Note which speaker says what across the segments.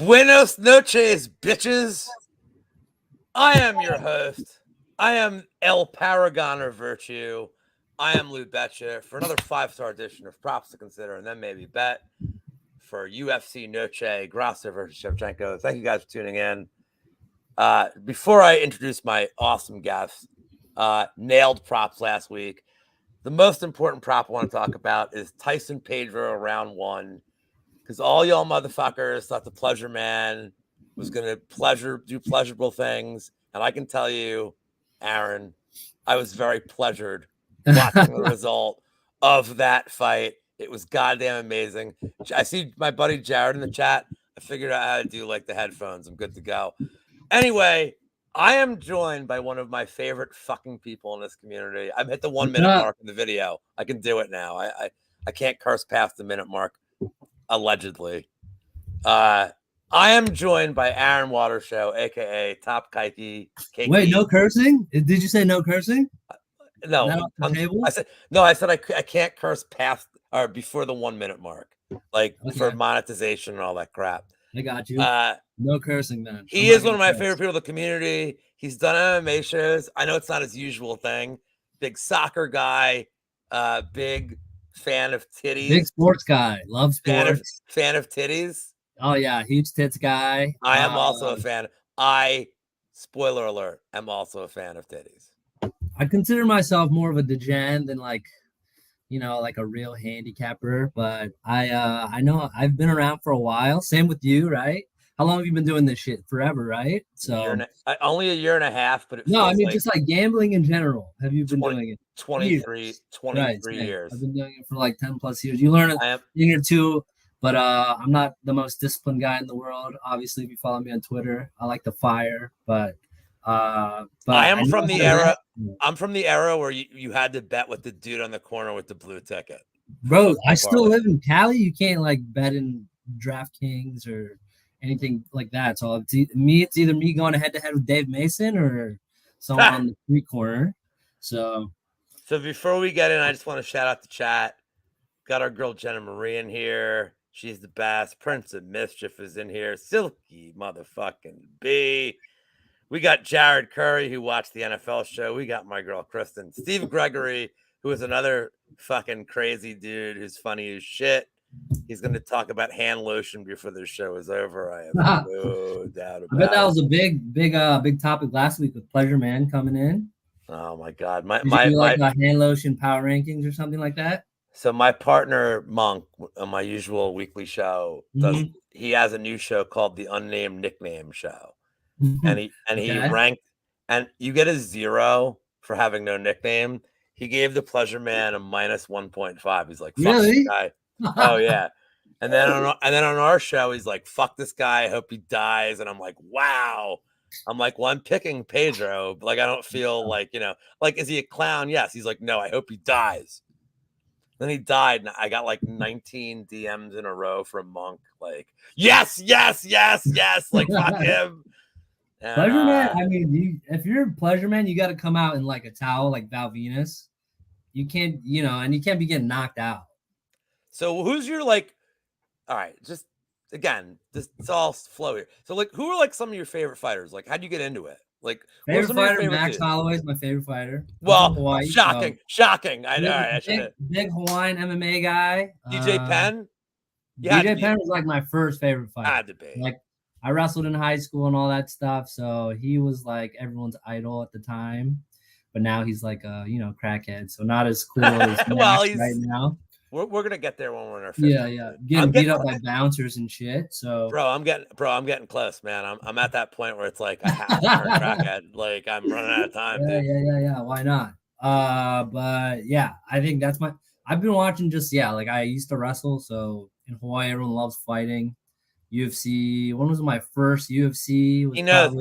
Speaker 1: Buenos noches, bitches. I am your host. I am El Paragon of Virtue. I am Lou Betya for another 5-star edition of Props to Consider and then maybe bet for UFC Noche, Grasso versus Shevchenko. Thank you guys for tuning in. Before I introduce my awesome guests, nailed props last week. The most important prop I want to talk about is Tyson Pedro round 1. Because all y'all motherfuckers thought the Pleasure Man was going to do pleasurable things. And I can tell you, Aaron, I was very pleasured watching the result of that fight. It was goddamn amazing. I see my buddy Jared in the chat. I figured out how to do like the headphones. I'm good to go. Anyway, I am joined by one of my favorite fucking people in this community. I've hit the 1 minute mark in the video. I can do it now. I can't curse past the minute mark. Allegedly. I am joined by Aaron Watershow, aka Top Kike.
Speaker 2: Wait, no cursing? Did you say no cursing?
Speaker 1: No. I said I can't curse past or before the 1 minute mark. Like for monetization and all that crap.
Speaker 2: I got you. No cursing, man.
Speaker 1: He is one of my favorite people in the community. He's done MMA shows. I know it's not his usual thing. Big soccer guy, big fan of titties.
Speaker 2: Big sports guy. Love sports.
Speaker 1: Fan of titties.
Speaker 2: Oh, yeah. Huge tits guy.
Speaker 1: I am also a fan. Spoiler alert, I'm also a fan of titties.
Speaker 2: I consider myself more of a degen than like a real handicapper. But I know I've been around for a while. Same with you, right? How long have you been doing this shit? Forever, right? So
Speaker 1: only a year and a half, but
Speaker 2: just like gambling in general. Have you been doing it?
Speaker 1: 23 years.
Speaker 2: I've been doing it for like 10 plus years. You learn a thing or two, but I'm not the most disciplined guy in the world. Obviously, if you follow me on Twitter, I like to fire, but I am
Speaker 1: from the era. I'm from the era where you had to bet with the dude on the corner with the blue ticket.
Speaker 2: Bro, I still live in Cali. You can't like bet in DraftKings or anything like that. So it's either me going head to head with Dave Mason or someone on the street corner. So
Speaker 1: before we get in, I just want to shout out the chat. Got our girl Jenna Marie in here. She's the best. Prince of Mischief is in here. Silky motherfucking B. We got Jared Curry, who watched the NFL show. We got my girl Kristen. Steve Gregory, who is another fucking crazy dude who's funny as shit. He's going to talk about hand lotion before the show is over. I have no doubt about it.
Speaker 2: I bet that was a big topic last week with Pleasure Man coming in.
Speaker 1: Oh my God.
Speaker 2: My hand lotion power rankings or something like that?
Speaker 1: So my partner Monk on my usual weekly show he has a new show called the Unnamed Nickname Show. And he ranked, and you get a 0 for having no nickname. He gave the Pleasure Man a minus 1.5. He's like, fuck this guy. Oh yeah. And then on our show, he's like, fuck this guy. I hope he dies. And I'm like, wow. I'm like, well, I'm picking Pedro. But like, I don't feel like, like, is he a clown? Yes. He's like, no, I hope he dies. Then he died. And I got like 19 DMs in a row from Monk. Like, yes. Like, fuck him.
Speaker 2: Pleasure Man. I mean, if you're a Pleasure Man, you got to come out in like a towel, like Val Venus. You can't, and you can't be getting knocked out.
Speaker 1: So who's your like? All right, just again, it's all flow here. So like, who are like some of your favorite fighters? Like, how'd you get into it? Like,
Speaker 2: favorite fighter, Max Holloway is my favorite fighter.
Speaker 1: Well, Hawaii, shocking. I know.
Speaker 2: Big Hawaiian MMA guy.
Speaker 1: DJ Penn.
Speaker 2: DJ Penn was like my first favorite fighter.
Speaker 1: Had to be.
Speaker 2: Like, I wrestled in high school and all that stuff, so he was like everyone's idol at the time. But now he's like a crackhead, so not as cool as Max right now.
Speaker 1: We're gonna get there when we're in our 50s.
Speaker 2: Yeah. Getting beat up by bouncers and shit. So
Speaker 1: I'm getting close, man. I'm at that point where it's like I have to turn crackhead. Like I'm running out of time.
Speaker 2: Yeah. Why not? But yeah, I think I've been watching like I used to wrestle, so in Hawaii everyone loves fighting. UFC. When was my first UFC?
Speaker 1: He knows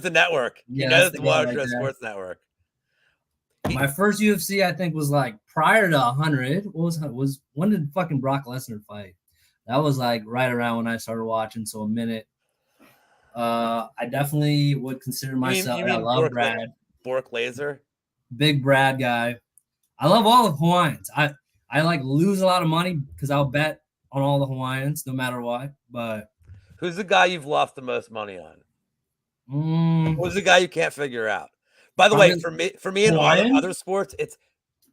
Speaker 1: the network. He knows the Watershow Sports Network.
Speaker 2: My first UFC, I think, was like prior to 100. When did fucking Brock Lesnar fight? That was like right around when I started watching. So a minute. I definitely would consider myself. I love Brad.
Speaker 1: Bork Laser.
Speaker 2: Big Brad guy. I love all of Hawaiians. I like lose a lot of money because I'll bet on all the Hawaiians no matter what. But
Speaker 1: Who's the guy you've lost the most money on? Who's the guy you can't figure out? By the way, for me in other sports, it's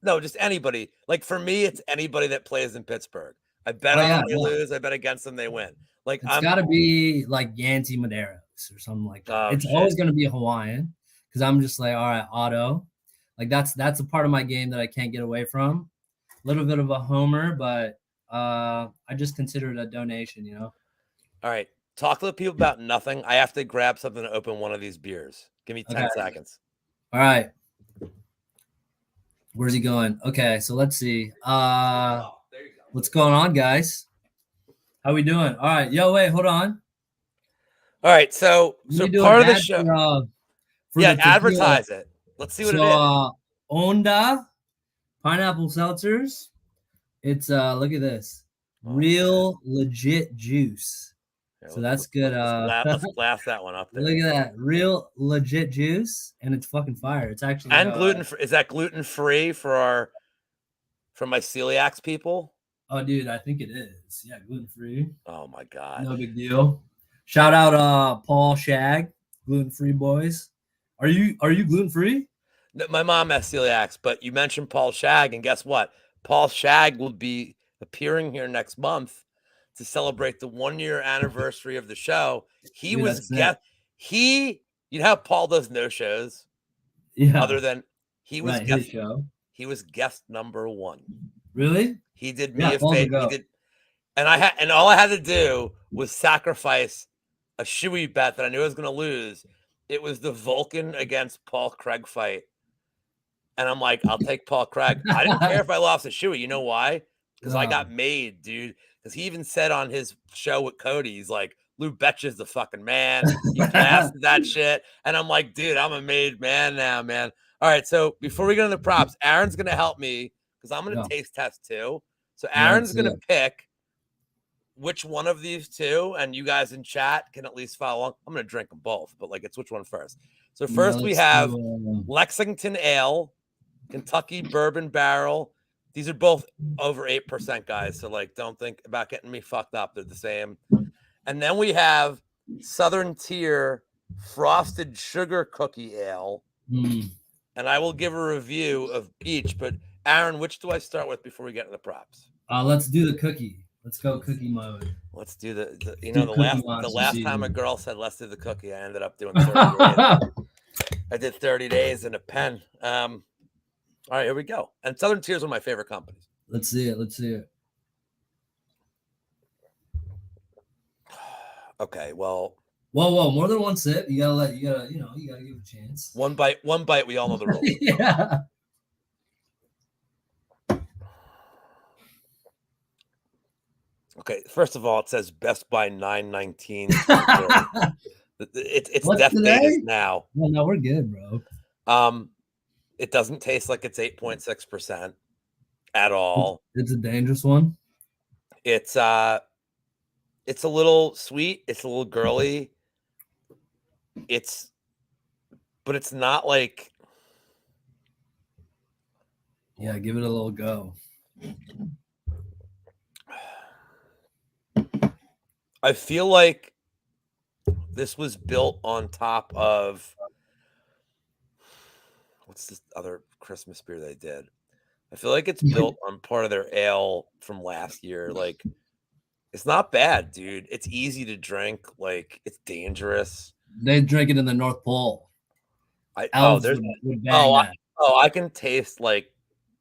Speaker 1: no, just anybody. Like for me, it's anybody that plays in Pittsburgh. I bet on them, they lose. I bet against them, they win. Like
Speaker 2: it's got to be like Yancy Medeiros or something like that. It's always going to be a Hawaiian because I'm just like, all right, auto. Like that's a part of my game that I can't get away from. A little bit of a homer, but I just consider it a donation, you know.
Speaker 1: All right, talk to the people about nothing. I have to grab something to open one of these beers. Give me 10 seconds.
Speaker 2: All right. Where's he going? Okay, so let's see. What's going on, guys? How we doing? All right. Yo, wait, hold on.
Speaker 1: All right, so part of the show. Advertise it. Let's see what it is.
Speaker 2: Onda pineapple seltzers. It's look at this. Real legit juice. Yeah, so that's good.
Speaker 1: Let's blast that one up there.
Speaker 2: Look at that. Real legit juice, and it's fucking fire. It's actually
Speaker 1: gluten free. Is that gluten free for my celiacs people?
Speaker 2: Oh, dude, I think it is. Yeah, gluten free.
Speaker 1: Oh my god.
Speaker 2: No big deal. Shout out Paul Shag, gluten free boys. Are you gluten free?
Speaker 1: No, my mom has celiacs, but you mentioned Paul Shag, and guess what? Paul Shag will be appearing here next month to celebrate the 1-year anniversary of the show. You know how Paul does no shows?
Speaker 2: Yeah.
Speaker 1: Other than he was guest number 1.
Speaker 2: Really?
Speaker 1: He did me a favor. He did, and all I had to do was sacrifice a shoey bet that I knew I was gonna lose. It was the Vulcan against Paul Craig fight. And I'm like, I'll take Paul Craig. I didn't care if I lost a shoey. You know why? Because I got made, dude. Because he even said on his show with Cody, he's like, Lou Betcha's the fucking man. He blasted that shit. And I'm like, dude, I'm a made man now, man. All right, so before we get into the props, Aaron's going to help me because I'm going to taste test too. So Aaron's going to pick which one of these two, and you guys in chat can at least follow along. I'm going to drink them both, but like it's which one first. So first we have Lexington Ale, Kentucky Bourbon Barrel. These are both over 8%, guys. So like, don't think about getting me fucked up. They're the same. And then we have Southern Tier Frosted Sugar Cookie Ale. And I will give a review of each. But Aaron, which do I start with before we get into the props?
Speaker 2: Let's do the cookie. Let's go cookie mode.
Speaker 1: Let's do the last time a girl said let's do the cookie, I ended up doing 30 days. I did 30 days in a pen. All right, here we go. And Southern Tier is one of my favorite companies.
Speaker 2: Let's see it.
Speaker 1: Okay, well.
Speaker 2: Whoa, more than one sip. You gotta give it a chance.
Speaker 1: One bite, we all know the rules.
Speaker 2: Yeah.
Speaker 1: Okay, first of all, it says Best by 9/19. It's death date is now.
Speaker 2: Well, no, we're good, bro.
Speaker 1: It doesn't taste like it's 8.6% at all.
Speaker 2: It's a dangerous one.
Speaker 1: It's a little sweet. It's a little girly. But it's not like.
Speaker 2: Yeah, give it a little go.
Speaker 1: I feel like this was built on top of. What's this other Christmas beer they did? I feel like it's built on part of their ale from last year. Like, it's not bad, dude. It's easy to drink. Like, it's dangerous.
Speaker 2: They drink it in the North Pole.
Speaker 1: I can taste like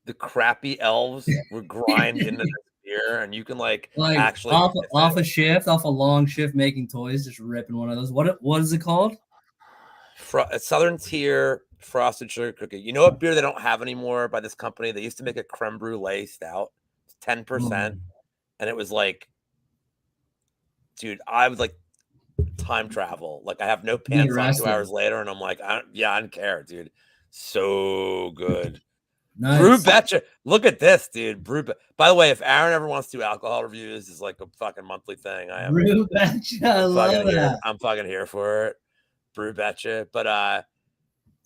Speaker 1: the crappy elves were grind into this beer, and you can like actually
Speaker 2: off a long shift making toys, just ripping one of those. What is it called?
Speaker 1: Southern Tier Frosted Sugar Cookie. You know what beer they don't have anymore by this company? They used to make a creme brulee stout, 10%, and it was like, dude, I was like time travel. Like I have no pants on 2 hours later, and I'm like, I don't care, dude. So good. Nice. Brew Betcha. Look at this, dude. By the way, if Aaron ever wants to do alcohol reviews, it's like a fucking monthly thing. I am.
Speaker 2: Brew Betcha. I love that.
Speaker 1: I'm fucking here for it. Brew Betcha. But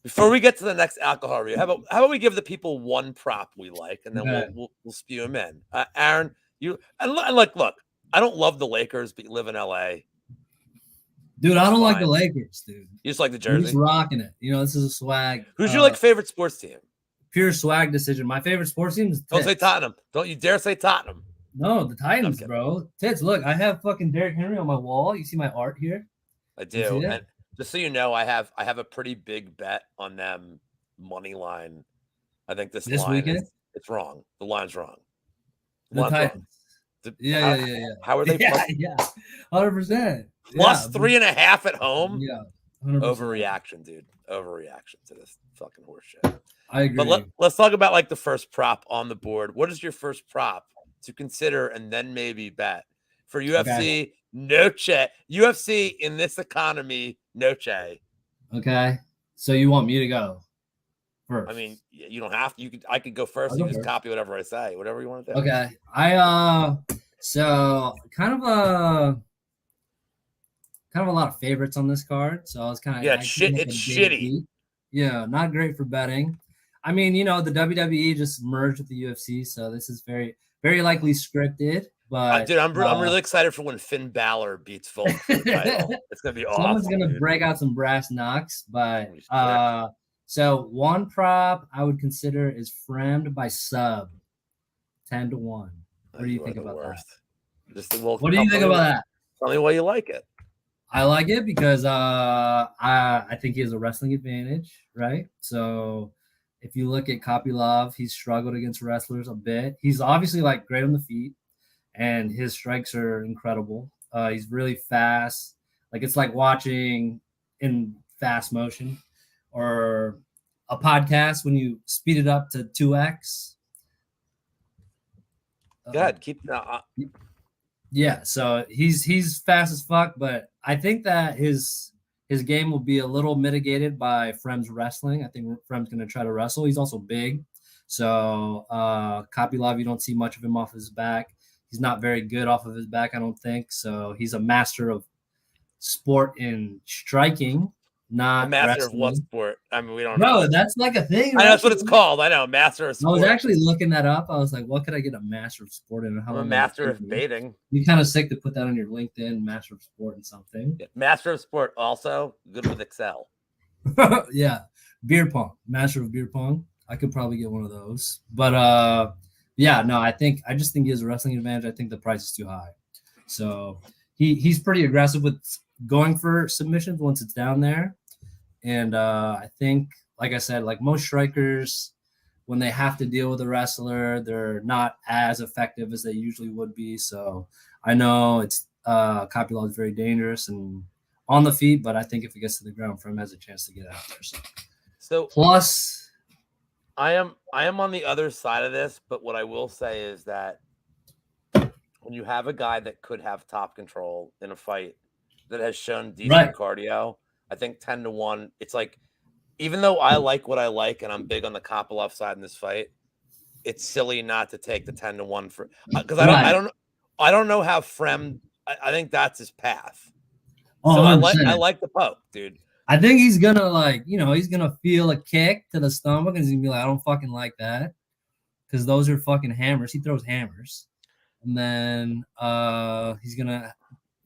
Speaker 1: before we get to the next alcohol review, how about we give the people one prop we like, and then we'll spew them in. Aaron, look. I don't love the Lakers, but you live in LA.
Speaker 2: Dude, I don't like the
Speaker 1: fine.
Speaker 2: Lakers, dude.
Speaker 1: You just like the
Speaker 2: I'm just
Speaker 1: jersey.
Speaker 2: rocking it. This is a swag.
Speaker 1: Who's your like favorite sports team?
Speaker 2: Pure swag decision. My favorite sports team is Tits.
Speaker 1: Don't say Tottenham. Don't you dare say Tottenham.
Speaker 2: No, the Titans, bro. Tits. Look, I have fucking Derrick Henry on my wall. You see my art here?
Speaker 1: I do. And just so you know, I have a pretty big bet on them money line. I think this line
Speaker 2: weekend?
Speaker 1: It's wrong. The line's wrong.
Speaker 2: The Titans. Yeah.
Speaker 1: How are they?
Speaker 2: Yeah, 100%.
Speaker 1: Plus 3.5 at home.
Speaker 2: Yeah, 100%.
Speaker 1: Overreaction, dude. Overreaction to this fucking horse shit.
Speaker 2: I agree.
Speaker 1: But let's talk about like the first prop on the board. What is your first prop to consider and then maybe bet for UFC Noche? UFC in this economy, Noche.
Speaker 2: Okay. So you want me to go first?
Speaker 1: I mean, you don't have to. I could go first. You just copy whatever I say, whatever you want to do.
Speaker 2: Okay. So kind of a lot of favorites on this card. So I was kind of
Speaker 1: it's shitty.
Speaker 2: Beat. Yeah, not great for betting. I mean, the WWE just merged with the UFC, so this is very, very likely scripted. But
Speaker 1: dude, I'm really excited for when Finn Balor beats Volk for the title. It's gonna be awesome.
Speaker 2: Someone's gonna break out some brass knucks. But so one prop I would consider is framed by sub 10-1. What do you think about that? What do you think about that?
Speaker 1: Tell me why you like it.
Speaker 2: I like it because I think he has a wrestling advantage, right? So if you look at Kopylov, he's struggled against wrestlers a bit. He's obviously like great on the feet, and his strikes are incredible. He's really fast. Like it's like watching in fast motion or a podcast when you speed it up to 2x.
Speaker 1: God, keep
Speaker 2: Yeah, so he's fast as fuck, but I think that his game will be a little mitigated by Frem's wrestling. I think Frem's going to try to wrestle. He's also big. So Kopylov, you don't see much of him off his back. He's not very good off of his back, I don't think. So he's a master of sport in striking, not
Speaker 1: a master
Speaker 2: wrestling.
Speaker 1: of what sport? I mean, we don't know.
Speaker 2: No, that's like a thing.
Speaker 1: I know that's what it's called. I know, master of sport.
Speaker 2: I was actually looking that up. I was like, what could I get a master of sport in?
Speaker 1: I'm a master of baiting.
Speaker 2: You're kind of sick to put that on your LinkedIn, master of sport and something.
Speaker 1: Yeah, master of sport, also good with Excel.
Speaker 2: Yeah, beer pong, master of beer pong. I could probably get one of those. But yeah, no, I just think he has a wrestling advantage. I think the price is too high. So he's pretty aggressive with going for submissions once it's down there. And I think, like I said, like most strikers, when they have to deal with a wrestler, they're not as effective as they usually would be. So I know it's Kopylov is very dangerous and on the feet, but I think if it gets to the ground, Frem has a chance to get out there. So plus,
Speaker 1: I am on the other side of this, but what I will say is that when you have a guy that could have top control in a fight that has shown decent cardio, I think 10-1. It's like, even though I like what I like and I'm big on the Kopylov side in this fight, it's silly not to take the 10-1 for because I don't know how Frem. I think that's his path. So I like the poke, dude.
Speaker 2: I think he's gonna he's gonna feel a kick to the stomach and he's gonna be like, I don't fucking like that, because those are fucking hammers. He throws hammers, and then he's gonna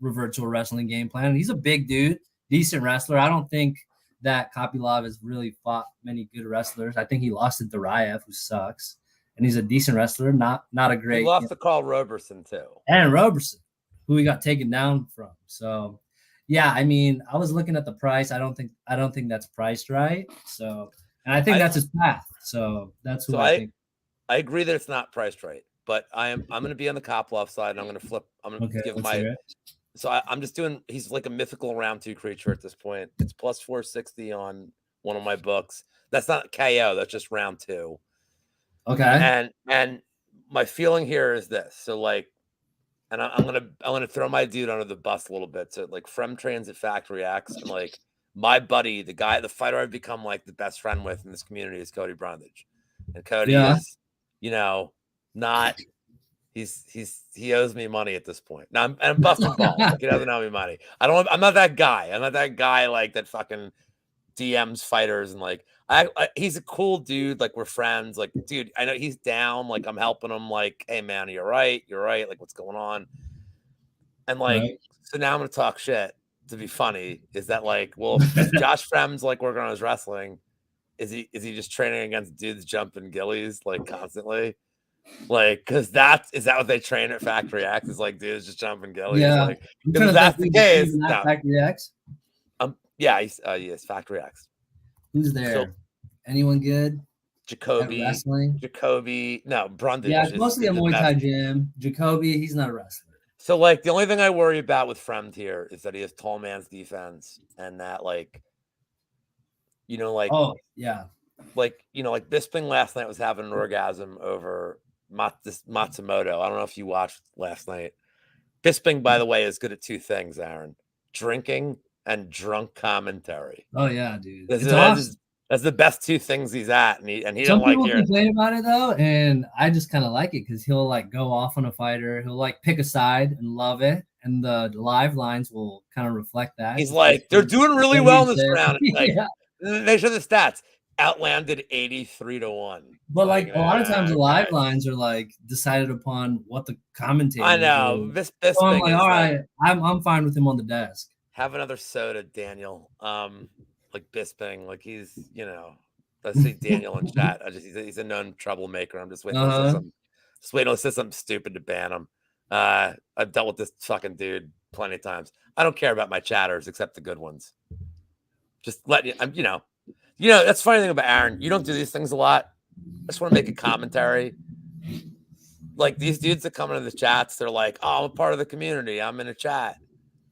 Speaker 2: revert to a wrestling game plan. And he's a big dude. Decent wrestler. I don't think that Kopylov has really fought many good wrestlers. I think he lost to Duraev, who sucks, and he's a decent wrestler. Not a great.
Speaker 1: He lost to Carl Roberson too,
Speaker 2: and Roberson, who he got taken down from. So, yeah, I mean, I was looking at the price. I don't think that's priced right. So, and I think that's his path. So that's who I think.
Speaker 1: I agree that it's not priced right, but I'm going to be on the Kopylov side, and I'm going to flip. I'm going to give my. So I'm just doing. He's like a mythical round 2 creature at this point. It's plus 460 on one of my books. That's not KO. That's just round 2.
Speaker 2: Okay.
Speaker 1: And my feeling here is this. So like, and I'm gonna throw my dude under the bus a little bit. So like, Frem trains at Factory X, and like my buddy, the fighter I've become like the best friend with in this community is Cody Brundage, and Cody is, not. He owes me money at this point. Now I'm busting balls. Like, he doesn't owe me money. I'm not that guy. I'm not that guy like that fucking DMs fighters and like he's a cool dude. Like, we're friends. Like, dude, I know he's down. Like, I'm helping him. Like, hey man, you're right. Like, what's going on? And like, so now I'm gonna talk shit. to be funny is that like, well, if Josh Fremd's like working on his wrestling, is he just training against dudes jumping gillies like constantly? Like, because is that what they train at Factory X? Is like dudes just jumping gillies?
Speaker 2: Yeah.
Speaker 1: Like, because if that's the case, no.
Speaker 2: Factory X?
Speaker 1: Yeah, yes, Factory X.
Speaker 2: Who's there?
Speaker 1: So,
Speaker 2: anyone good?
Speaker 1: Jacoby. No, Brundage.
Speaker 2: Yeah, it's mostly a Muay Thai gym. Jacoby, he's not a wrestler.
Speaker 1: So, like, the only thing I worry about with Fremd here is that he has tall man's defense and that, like,
Speaker 2: oh, yeah.
Speaker 1: Like, like Bisping last night was having an orgasm over Matsumoto. I don't know if you watched last night. Bisping, by the way, is good at two things, Aaron: drinking and drunk commentary.
Speaker 2: Oh, yeah, dude.
Speaker 1: That's the best two things he's at, and he
Speaker 2: Some
Speaker 1: don't like
Speaker 2: people
Speaker 1: hearing.
Speaker 2: complain about it though, and I just kind of like it because he'll like go off on a fighter. He'll like pick a side and love it, and the live lines will kind of reflect that.
Speaker 1: He's like, they're doing really well in this round. Like,
Speaker 2: yeah.
Speaker 1: They show the stats. Outlanded 83-1.
Speaker 2: But like a lot of times the live lines are like decided upon what the commentator.
Speaker 1: I know. This
Speaker 2: so I'm like, all right, I'm fine with him on the desk.
Speaker 1: Have another soda, Daniel. Like Bisping, like he's, I see Daniel in chat. He's a known troublemaker. I'm just waiting to say something stupid to ban him. I've dealt with this fucking dude plenty of times. I don't care about my chatters except the good ones. Just let you, that's the funny thing about Aaron. You don't do these things a lot. I just want to make a commentary. Like these dudes that come into the chats, they're like, "Oh, I'm a part of the community. I'm in a chat.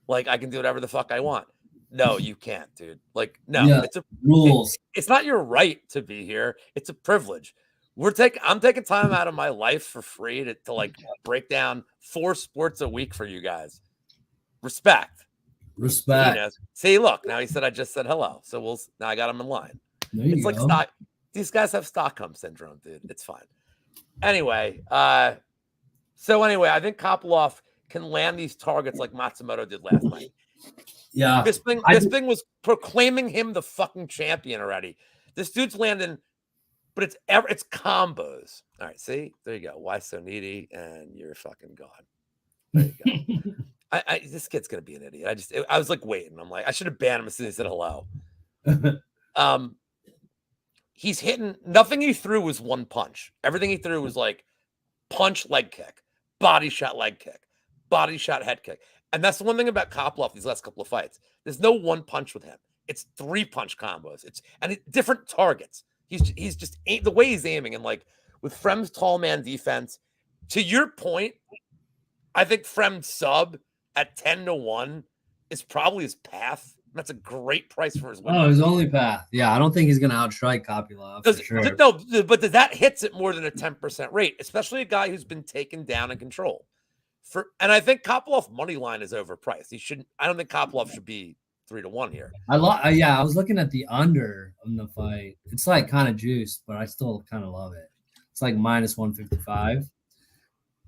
Speaker 1: Like I can do whatever the fuck I want." No, you can't, dude. Like, no, it's a rules. It's not your right to be here. It's a privilege. I'm taking time out of my life for free to like break down 4 sports a week for you guys. Respect. See, look, now he said I just said hello. So now I got him in line. It's like stock. These guys have Stockholm syndrome, dude. It's fine. Anyway, I think Kopylov can land these targets like Matsumoto did last night.
Speaker 2: Yeah.
Speaker 1: Bisping was proclaiming him the fucking champion already. This dude's landing, but it's combos. All right, see? There you go. Why so needy? And you're fucking gone. There you go. This kid's gonna be an idiot. I was like waiting. I'm like, I should have banned him as soon as he said hello. He's hitting nothing he threw was one punch. Everything he threw was like punch, leg kick, body shot, leg kick, body shot, head kick. And that's the one thing about Kopylov these last couple of fights. There's no one punch with him. It's 3 punch combos. Different targets. He's just the way he's aiming, and like with Fremd's tall man defense. To your point, I think Fremd's sub at 10-1 is probably his path. That's a great price for his win.
Speaker 2: Oh, his only path. Yeah, I don't think he's going to outstrike Kopylov for sure.
Speaker 1: No, but that hits it more than a 10% rate, especially a guy who's been taken down and controlled. And I think Kopylov money line is overpriced. I don't think Kopylov should be 3-1 here.
Speaker 2: I was looking at the under in the fight. It's like kind of juiced, but I still kind of love it. It's like minus 155.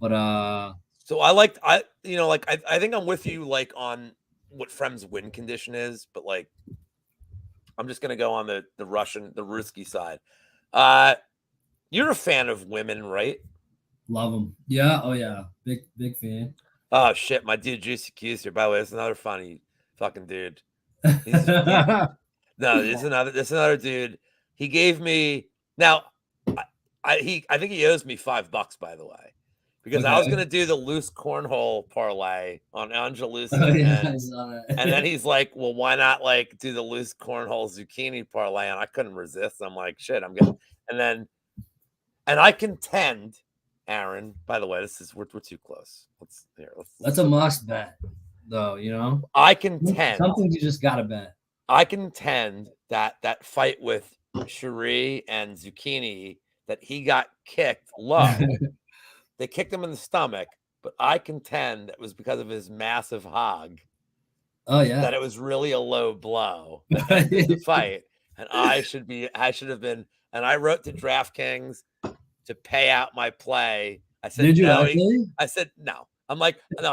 Speaker 2: But
Speaker 1: so I think I'm with you like on what Fremd's win condition is, but like I'm just gonna go on the Ruski side. You're a fan of women, right?
Speaker 2: Love them. Yeah. Oh yeah. Big fan.
Speaker 1: Oh shit, my dude Juicy Q's here. By the way, it's another funny fucking dude. This another dude. He gave me now. I think he owes me $5, by the way, because I was gonna do the loose cornhole parlay on Angelucci, and then he's like, "Well, why not like do the loose cornhole zucchini parlay?" And I couldn't resist. I'm like, "Shit, I'm good." And I contend, Aaron. By the way, we're too close.
Speaker 2: That's a must bet, though.
Speaker 1: I contend
Speaker 2: something you just gotta bet.
Speaker 1: I contend that fight with Cherie and Zucchini that he got kicked low. They kicked him in the stomach, but I contend it was because of his massive hog.
Speaker 2: Oh yeah,
Speaker 1: that it was really a low blow in the fight, and I should have been. And I wrote to DraftKings to pay out my play. I said,
Speaker 2: "Did you
Speaker 1: no,
Speaker 2: actually?"
Speaker 1: I said no. I'm like, no.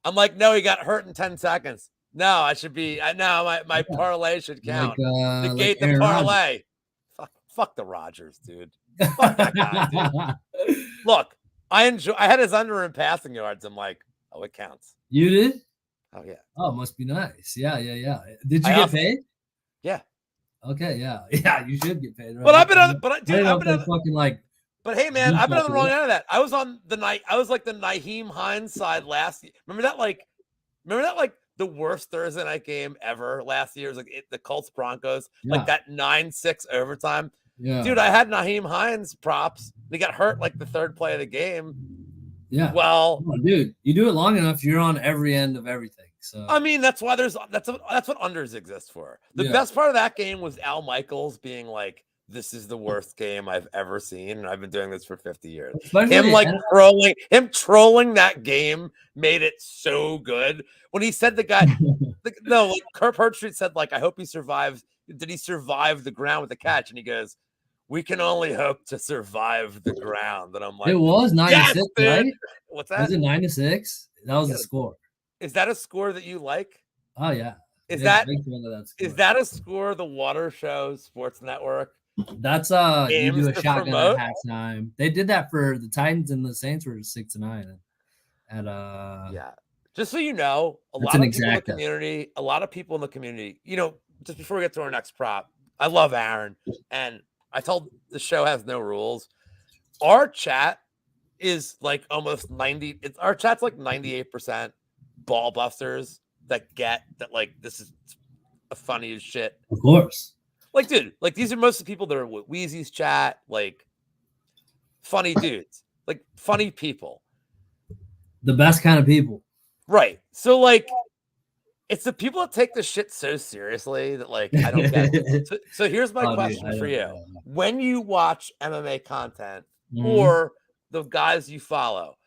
Speaker 1: I'm like, no. He got hurt in 10 seconds. No, I should be. My parlay should count. Negate the parlay. Fuck the Rodgers, dude. Fuck that guy, dude. Look, I had his under in passing yards. I'm like, oh, it counts.
Speaker 2: You did?
Speaker 1: Oh yeah.
Speaker 2: Oh, must be nice. Yeah. Did you get paid?
Speaker 1: Yeah.
Speaker 2: Okay, yeah. You should get paid. Right?
Speaker 1: But I've been on,
Speaker 2: I didn't know if they fucking like.
Speaker 1: But hey, man, I've been on the wrong end of that. I was like the Nyheim Hines side last year. Remember that like the worst Thursday night game ever last year? It was like the Colts Broncos, like that 9-6 overtime.
Speaker 2: Yeah.
Speaker 1: Dude, I had Nyheim Hines props. He got hurt like the third play of the game.
Speaker 2: Yeah.
Speaker 1: Well,
Speaker 2: dude, you do it long enough, you're on every end of everything. So
Speaker 1: I mean, that's why that's what unders exist for. The best part of that game was Al Michaels being like, "This is the worst game I've ever seen, and I've been doing this for 50 years." Him trolling that game made it so good. When he said Kirk Herbstreit said like, "I hope he survives." Did he survive the ground with the catch? And he goes, "We can only hope to survive the ground." And I'm like,
Speaker 2: it was 9-6, right?
Speaker 1: What's that?
Speaker 2: Was it 9-6? That was the score.
Speaker 1: Is that a score that you like?
Speaker 2: Oh yeah.
Speaker 1: Is that a score the Watershow Sports Network?
Speaker 2: That's you do a shotgun at halftime. They did that for the Titans and the Saints were 6-9. And
Speaker 1: yeah. Just so you know, a lot of people in the community, you know, just before we get to our next prop, I love Aaron, and I told the show has no rules. Our chat is like almost 90. Our chat's like 98% ball busters that get that like this is a funny as shit.
Speaker 2: Of course.
Speaker 1: Like, dude, like these are most of the people that are with Wheezy's chat, like funny dudes, like funny people.
Speaker 2: The best kind of people.
Speaker 1: Right. So like it's the people that take this shit so seriously that like I don't get it. So here's my question for you. When you watch MMA content or the guys you follow,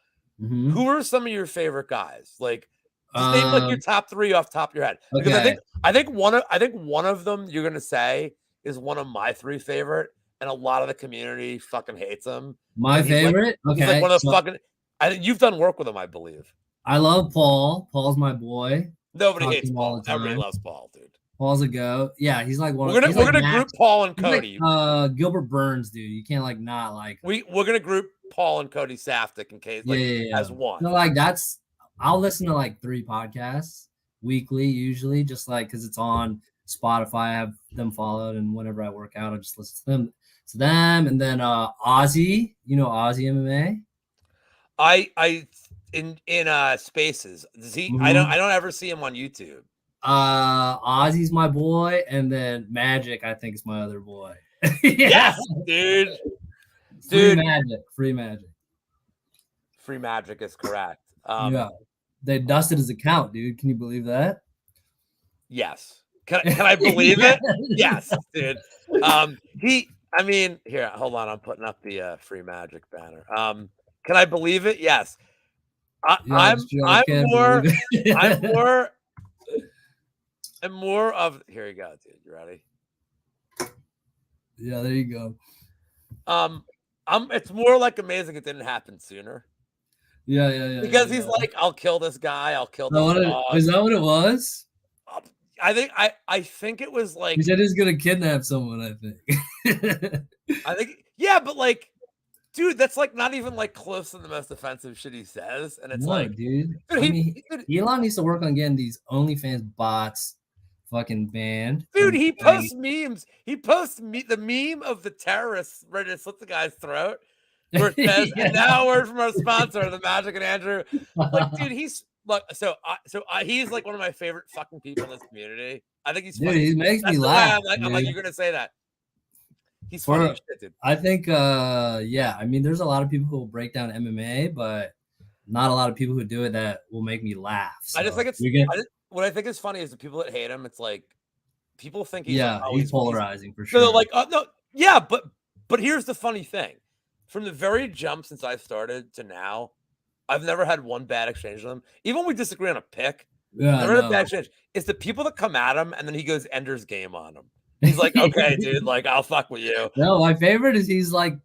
Speaker 1: who are some of your favorite guys? Like just name like your top 3 off the top of your head. Because I think one of them you're gonna say is one of my 3 favorite, and a lot of the community fucking hates him.
Speaker 2: My favorite?
Speaker 1: He's like one of the fucking I think you've done work with him, I believe.
Speaker 2: I love Paul. Paul's my boy.
Speaker 1: Nobody hates Paul. Everybody loves Paul, dude.
Speaker 2: Paul's a go. Yeah, he's like one.
Speaker 1: We're gonna group Paul and Cody.
Speaker 2: Like, Gilbert Burns, dude. You can't like not like.
Speaker 1: We're gonna group Paul and Cody Safdie in case as one.
Speaker 2: So like that's. I'll listen to like 3 podcasts weekly usually, just like because it's on Spotify. I have them followed, and whenever I work out, I just listen to them. And then Ozzy, you know Ozzy MMA.
Speaker 1: I in Spaces. Does he? I don't ever see him on YouTube.
Speaker 2: Ozzy's my boy, and then Magic I think is my other boy.
Speaker 1: Yes, dude.
Speaker 2: Free Magic
Speaker 1: is correct.
Speaker 2: Yeah, they dusted his account, dude. Can you believe that?
Speaker 1: Yes. Can I believe it? Yes, dude. I mean, here, hold on. I'm putting up the Free Magic banner. Can I believe it? Yes. I'm more of here you go, dude. You ready?
Speaker 2: Yeah, there you go.
Speaker 1: It's more like amazing it didn't happen sooner.
Speaker 2: Yeah.
Speaker 1: Because he's like, I'll kill this guy, I'll kill this dog.
Speaker 2: Is that what it was?
Speaker 1: I think it was like
Speaker 2: he said he's gonna kidnap someone, I think.
Speaker 1: I think but like dude, that's like not even like close to the most offensive shit he says. And it's
Speaker 2: dude. Elon needs to work on getting these OnlyFans bots fucking banned.
Speaker 1: Dude, he posts memes. He posts the meme of the terrorists ready to slit the guy's throat. Where it says, and now a word from our sponsor, the Magic and Andrew. Like, dude, he's he's like one of my favorite fucking people in this community. I think he's funny.
Speaker 2: Dude, he makes me laugh.
Speaker 1: I'm like, you're gonna say that. He's funny as shit, dude.
Speaker 2: I think I mean there's a lot of people who will break down MMA, but not a lot of people who do it that will make me laugh. So
Speaker 1: I just think what I think is funny is the people that hate him, it's like people think he's
Speaker 2: polarizing for sure.
Speaker 1: So they're like, but here's the funny thing. From the very jump since I started to now, I've never had one bad exchange with him. Even when we disagree on a pick, never had a bad exchange. It's the people that come at him and then he goes Ender's Game on him. He's like, okay, dude, like I'll fuck with you.
Speaker 2: No, my favorite is he's like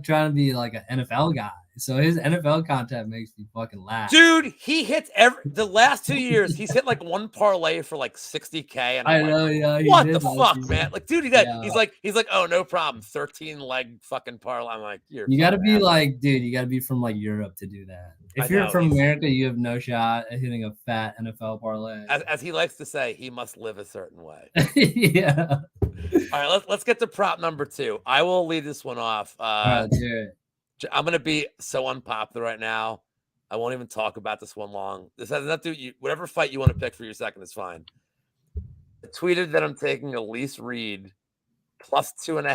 Speaker 2: trying to be like an NFL guy. So his NFL content makes me fucking laugh.
Speaker 1: Dude, he hits the last 2 years. He's hit like one parlay for like 60K, and I'm
Speaker 2: I know,
Speaker 1: like,
Speaker 2: yeah.
Speaker 1: what the fuck, man? Like, dude,
Speaker 2: Yeah.
Speaker 1: he's like, oh, no problem, 13-leg fucking parlay. I'm like,
Speaker 2: you got to be like, dude, you got to be from like Europe to do that. If you're from America, you have no shot at hitting a fat NFL parlay.
Speaker 1: As he likes to say, he must live a certain way.
Speaker 2: Yeah.
Speaker 1: All right, let's get to prop number 2. I will lead this one off.
Speaker 2: All right, let's hear it.
Speaker 1: I'm gonna be so unpopular right now. I won't even talk about this one long. This has nothing to do. Whatever fight you want to pick for your second is fine. I tweeted that I'm taking Elise Reed plus 2.5.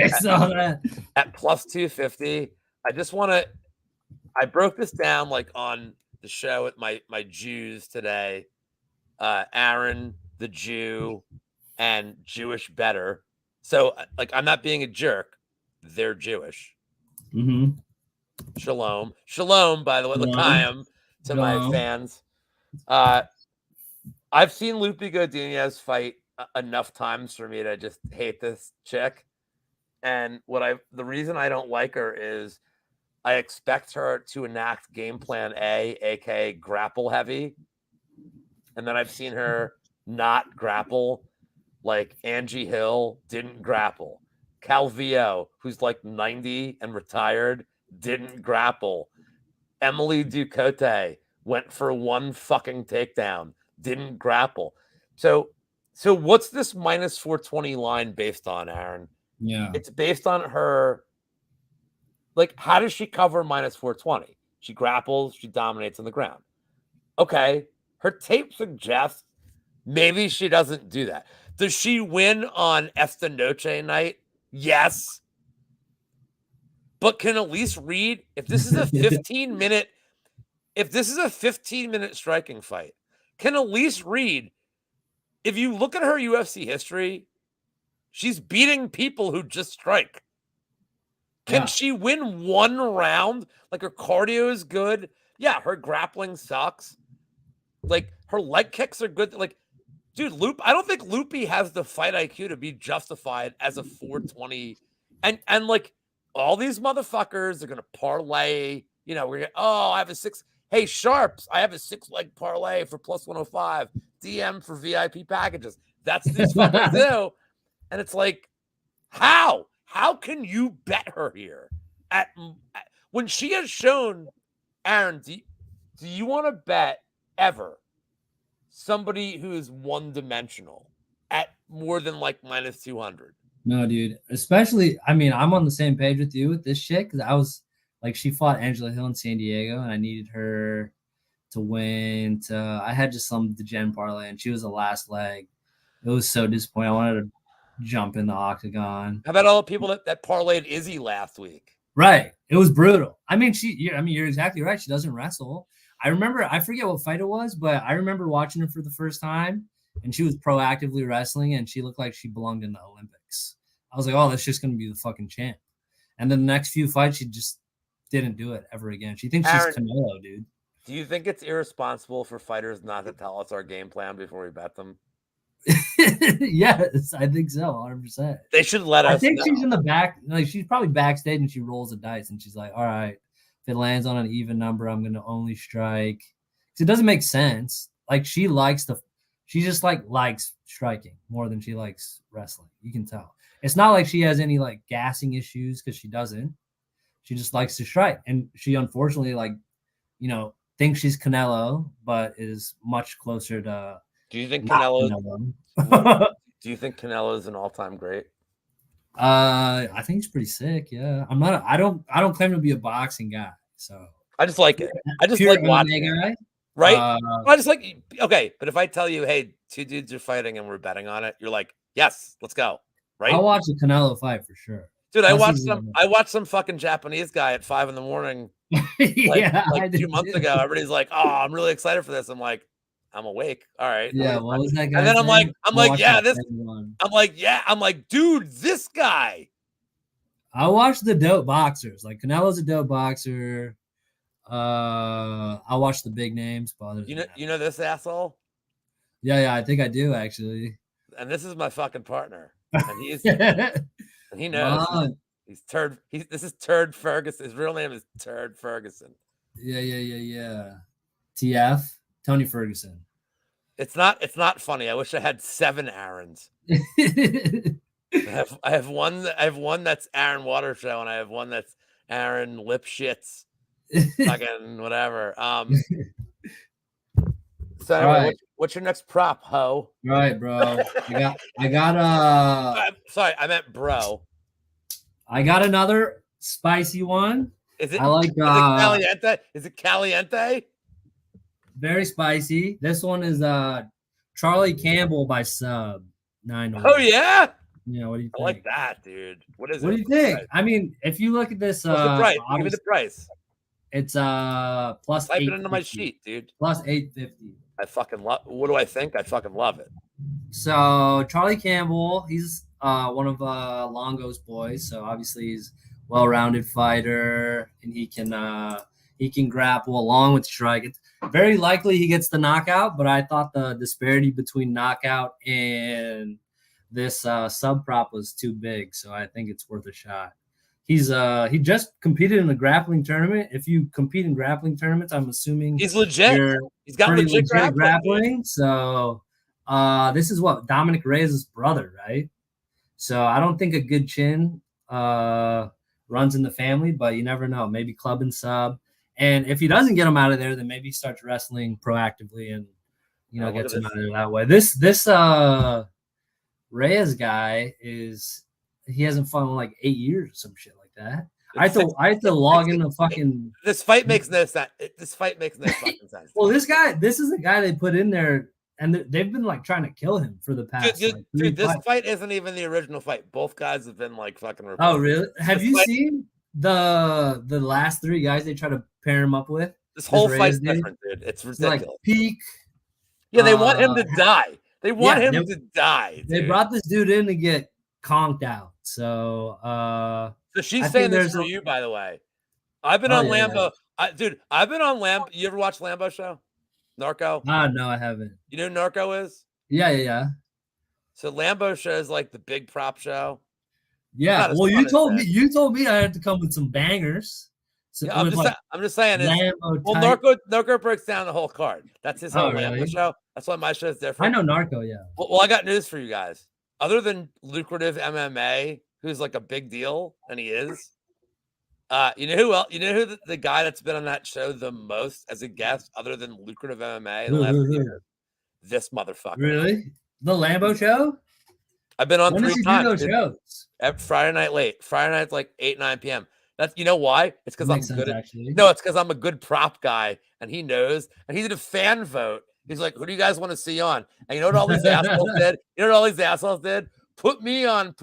Speaker 2: I saw that
Speaker 1: at plus 250. I just want to. I broke this down like on the show with my Jews today. Aaron, the Jew, and Jewish Better. So like, I'm not being a jerk. They're Jewish.
Speaker 2: Mm-hmm.
Speaker 1: Shalom, by the way, L'chaim to my fans. I've seen Lupe Godinez fight enough times for me to just hate this chick. And the reason I don't like her is I expect her to enact game plan A, aka grapple heavy. And then I've seen her not grapple. Like Angie Hill didn't grapple. Calvillo, who's like 90 and retired, didn't grapple. Emily Ducote went for one fucking takedown, didn't grapple. So what's this minus 420 line based on, Aaron?
Speaker 2: Yeah.
Speaker 1: It's based on her. Like, how does she cover minus 420? She grapples, she dominates on the ground. Okay. Her tape suggests maybe she doesn't do that. Does she win on Esta Noche night? Yes. But can Elise Reed, if this is a 15-minute striking fight, can Elise Reed, if you look at her UFC history, she's beating people who just strike. Can she win one round? Like, her cardio is good. Yeah, her grappling sucks. Like, her leg kicks are good. Like, dude, I don't think Lupe has the fight IQ to be justified as a 420. And like, all these motherfuckers are gonna parlay. You know, I have a 6. Hey, Sharps, I have a 6-leg parlay for plus 105. DM for VIP packages. That's what these fuckers do. And it's like, how can you bet her here when she has shown, Aaron? Do you want to bet ever somebody who is one-dimensional at more than like minus 200?
Speaker 2: No, dude. Especially, I mean, I'm on the same page with you with this shit because I was like, she fought Angela Hill in San Diego, and I needed her to win. I had just some degen parlay, and she was the last leg. It was so disappointing. I wanted to jump in the octagon.
Speaker 1: How about all the people that parlayed Izzy last week?
Speaker 2: Right. It was brutal. I mean, you're exactly right. She doesn't wrestle. I forget what fight it was, but I remember watching her for the first time, and she was proactively wrestling, and she looked like she belonged in the Olympics. I was like, oh, that's just going to be the fucking champ. And then the next few fights, she just didn't do it ever again. She thinks she's Canelo, dude.
Speaker 1: Do you think it's irresponsible for fighters not to tell us our game plan before we bet them?
Speaker 2: Yes, I think so, 100%.
Speaker 1: They should let us.
Speaker 2: I think she's in the back. Like, she's probably backstage, and she rolls the dice, and she's like, all right, if it lands on an even number, I'm going to only strike. Because it doesn't make sense. Like, she just likes striking more than she likes wrestling. You can tell. It's not like she has any like gassing issues, because she doesn't. She just likes to strike. And she unfortunately, like, thinks she's Canelo, but is much closer to.
Speaker 1: Do you think Canelo? Do you think Canelo is an all-time great?
Speaker 2: I think he's pretty sick. Yeah, I don't claim to be a boxing guy, so
Speaker 1: I just like it. I just like watching it. Right? I just like. Okay, but if I tell you, hey, 2 dudes are fighting and we're betting on it, you're like, yes, let's go. Right?
Speaker 2: I'll watch a Canelo fight for sure.
Speaker 1: Dude, I watched some fucking Japanese guy at 5 a.m. like 2 months ago. Everybody's like, oh, I'm really excited for this. I'm like, I'm awake. All right.
Speaker 2: Yeah. What was that guy?
Speaker 1: And then I'm like, dude, this guy.
Speaker 2: I watch the dope boxers. Like, Canelo's a dope boxer. I watch the big names. But
Speaker 1: you know this asshole?
Speaker 2: Yeah, I think I do actually.
Speaker 1: And this is my fucking partner. And he knows. He's Turd. This is Turd Ferguson. His real name is Turd Ferguson.
Speaker 2: Yeah. TF, Tony Ferguson.
Speaker 1: It's not funny. I wish I had 7 Aarons. I have one that's Aaron Watershow, and I have one that's Aaron Lipschitz. Fucking whatever. So anyway,
Speaker 2: right.
Speaker 1: what's your next prop, ho?
Speaker 2: All right, bro. I got
Speaker 1: sorry, I meant bro.
Speaker 2: I got another spicy one.
Speaker 1: Is it
Speaker 2: caliente?
Speaker 1: Is it caliente?
Speaker 2: Very spicy. This one is Charlie Campbell by sub 9.
Speaker 1: Oh yeah?
Speaker 2: Yeah, what do you think?
Speaker 1: I like that, dude. What
Speaker 2: do you think? I mean, if you look at this,
Speaker 1: what's the price? Give me the price.
Speaker 2: It's plus
Speaker 1: type it into my sheet, dude.
Speaker 2: Plus 850.
Speaker 1: I fucking love. What do I think? I fucking love it.
Speaker 2: So Charlie Campbell, he's one of Longo's boys. So obviously he's well-rounded fighter, and he can grapple along with strike. It's very likely he gets the knockout, but I thought the disparity between knockout and this sub prop was too big, so I think it's worth a shot. He just competed in a grappling tournament. If you compete in grappling tournaments, I'm assuming
Speaker 1: he's legit. He's got legit
Speaker 2: grappling. So this is what Dominic Reyes' brother, right? So I don't think a good chin runs in the family, but you never know. Maybe club and sub. And if he doesn't get him out of there, then maybe he starts wrestling proactively and gets him out of there that way. This Reyes guy he hasn't fought in like 8 years or some shit like that. I have to log in the fucking.
Speaker 1: This fight makes no sense. This fight makes no fucking sense.
Speaker 2: Well, this is the guy they put in there, and they've been like trying to kill him for the past.
Speaker 1: Dude, this fight isn't even the original fight. Both guys have been like fucking.
Speaker 2: Oh, really? Have you seen the last 3 guys they try to pair him up with?
Speaker 1: This whole fight's different, dude. It's ridiculous.
Speaker 2: Like peak.
Speaker 1: Yeah, they want him to die. They want him to die. Dude.
Speaker 2: They brought this dude in to get conked out. So
Speaker 1: she's saying this for you, by the way. I've been on Lambo. Dude, I've been on Lambo. You ever watch Lambo show? Narco?
Speaker 2: No, I haven't.
Speaker 1: You know who Narco is?
Speaker 2: Yeah.
Speaker 1: So Lambo show is like the big prop show.
Speaker 2: Yeah. Well, you told me I had to come with some bangers. So
Speaker 1: yeah, I'm just saying. Narco breaks down the whole card. That's his whole Lambo show. That's why my show is different.
Speaker 2: I know Narco, yeah.
Speaker 1: Well, I got news for you guys. Other than lucrative MMA, who's like a big deal, and he is. You know who else? You know who the guy that's been on that show the most as a guest, other than lucrative MMA in the last year? This motherfucker.
Speaker 2: Really? The Lambo show?
Speaker 1: I've been on 3 times.
Speaker 2: Those shows?
Speaker 1: Every Friday night late. Friday night's like 8, 9 p.m. That's why? It's because I'm good.
Speaker 2: Actually.
Speaker 1: No, it's because I'm a good prop guy, and he knows. And he did a fan vote. He's like, "Who do you guys want to see on?" And you know what all these assholes did? Put me on.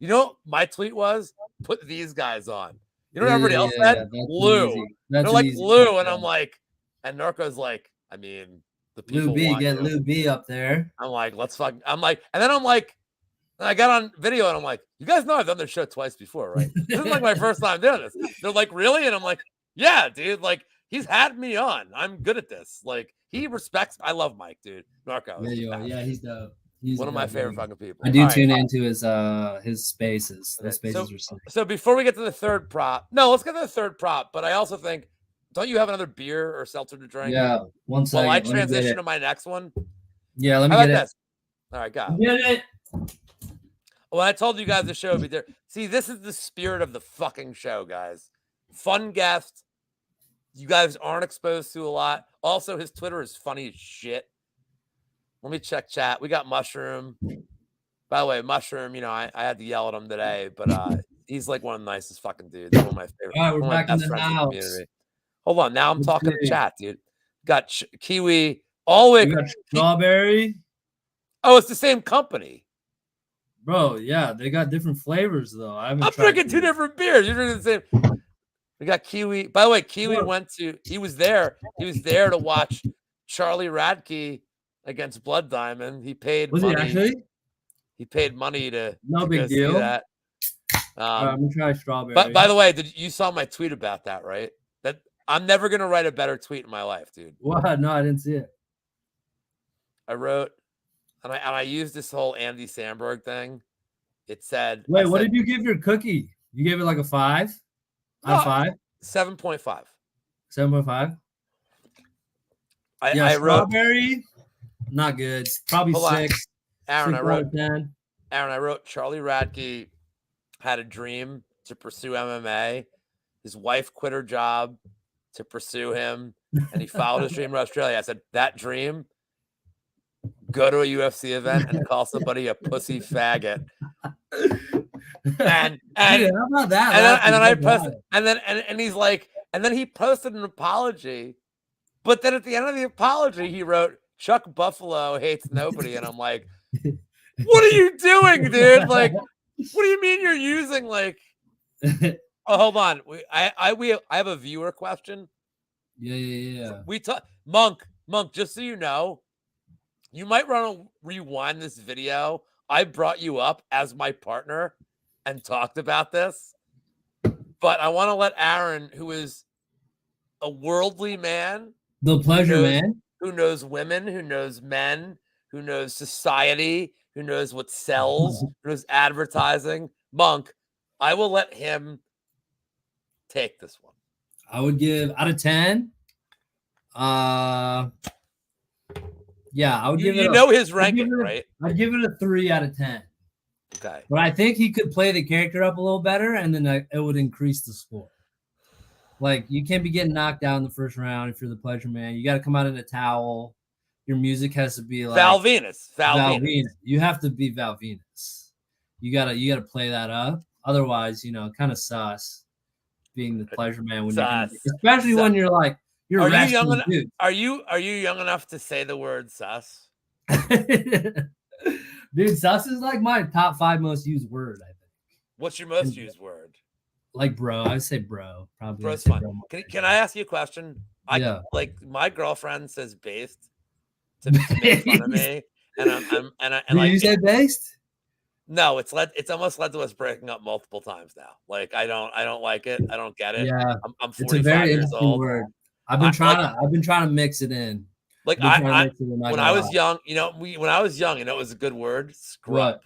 Speaker 1: You know what my tweet was? Put these guys on. You know what everybody else said? Lou. They're like Lou, and I'm like, and Narco's like, I mean, the people
Speaker 2: Lou B, get Lou B up there.
Speaker 1: I'm like, and then I'm like, and I got on video, and I'm like, you guys know I've done this show twice before, right? This is like my first time doing this. They're like, really? And I'm like, yeah, dude. Like, he's had me on. I'm good at this. Like, he respects. I love Mike, dude. Narco.
Speaker 2: Yeah, he's dope. He's
Speaker 1: one of my favorite fucking people.
Speaker 2: I do tune into his spaces. Those spaces are sick.
Speaker 1: So before we get to the third prop, let's get to the third prop. But I also think, don't you have another beer or seltzer to drink?
Speaker 2: Yeah, one second.
Speaker 1: While I transition to my next one.
Speaker 2: Yeah, let me get it.
Speaker 1: This? All right, go.
Speaker 2: Get it.
Speaker 1: Well, I told you guys the show would be there. See, this is the spirit of the fucking show, guys. Fun guest. You guys aren't exposed to a lot. Also, his Twitter is funny as shit. Let me check chat. We got Mushroom. By the way, Mushroom, I had to yell at him today, but he's like one of the nicest fucking dudes. One of my favorite.
Speaker 2: All right, we're back in the house.
Speaker 1: Hold on. Now I'm talking to chat, dude. Got Kiwi. All the way.
Speaker 2: Got Strawberry.
Speaker 1: Oh, it's the same company.
Speaker 2: Bro, yeah, they got different flavors, though. I'm
Speaker 1: drinking 2 different beers. You're drinking the same. We got Kiwi. By the way, Kiwi he was there. He was there to watch Charlie Radke against Blood Diamond. He paid money.
Speaker 2: Was he actually?
Speaker 1: He paid money to
Speaker 2: big deal.
Speaker 1: See that.
Speaker 2: I'm gonna try Strawberry.
Speaker 1: But by the way, you saw my tweet about that, right? That I'm never gonna write a better tweet in my life, dude.
Speaker 2: What? No, I didn't see it.
Speaker 1: I wrote, and I used this whole Andy Samberg thing. It said,
Speaker 2: "Wait, what did you give your cookie? You gave it like a 5
Speaker 1: No,
Speaker 2: out of 5?
Speaker 1: 7.5.
Speaker 2: 7.5? Yeah,
Speaker 1: I wrote,
Speaker 2: strawberry, not good. Probably
Speaker 1: hold on.
Speaker 2: 6.
Speaker 1: Aaron,
Speaker 2: 6 out of 10.
Speaker 1: Aaron, I wrote Charlie Radke had a dream to pursue MMA. His wife quit her job to pursue him, and he followed his dream in Australia. I said, that dream, go to a UFC event and call somebody a pussy faggot. And
Speaker 2: Dude, how about that?
Speaker 1: And then I posted, and he's like, and then he posted an apology, but then at the end of the apology, he wrote, Chuck Buffalo hates nobody, and I'm like, what are you doing, dude? Like, what do you mean you're using like? Oh, hold on. I have a viewer question.
Speaker 2: Yeah.
Speaker 1: We talk Monk. Just so you know, you might want to rewind this video. I brought you up as my partner and talked about this, but I want to let Aaron, who is a worldly man,
Speaker 2: the pleasure man,
Speaker 1: who knows women, who knows men, who knows society, who knows what sells, who knows advertising. Monk, I will let him take this one.
Speaker 2: I would give out of 10. Yeah, I would give it.
Speaker 1: You know his ranking, right?
Speaker 2: I'd give it a 3 out of 10.
Speaker 1: Okay,
Speaker 2: but I think he could play the character up a little better, and then it would increase the score. Like, you can't be getting knocked out in the first round if you're the pleasure man. You got to come out in a towel. Your music has to be like
Speaker 1: Val Venus.
Speaker 2: You have to be Val Venus. You gotta play that up. Otherwise, kind of sus being the pleasure man when especially when you're like you're.
Speaker 1: Are you young enough? Are you young enough to say the word sus?
Speaker 2: Dude, sus is like my top 5 most used word, I think.
Speaker 1: What's your most used word?
Speaker 2: Like bro, I would say bro. Probably.
Speaker 1: Bro's fine. Can I ask you a question?
Speaker 2: Yeah.
Speaker 1: Like my girlfriend says based to make fun of me, and like,
Speaker 2: you say based?
Speaker 1: No, it's almost led to us breaking up multiple times now. Like I don't like it. I don't get it.
Speaker 2: Yeah,
Speaker 1: I'm 45
Speaker 2: it's a very
Speaker 1: years
Speaker 2: interesting
Speaker 1: old.
Speaker 2: word. I've been trying to mix it in.
Speaker 1: Like when I was young, when I was young, it was a good word. Scrub.
Speaker 2: What?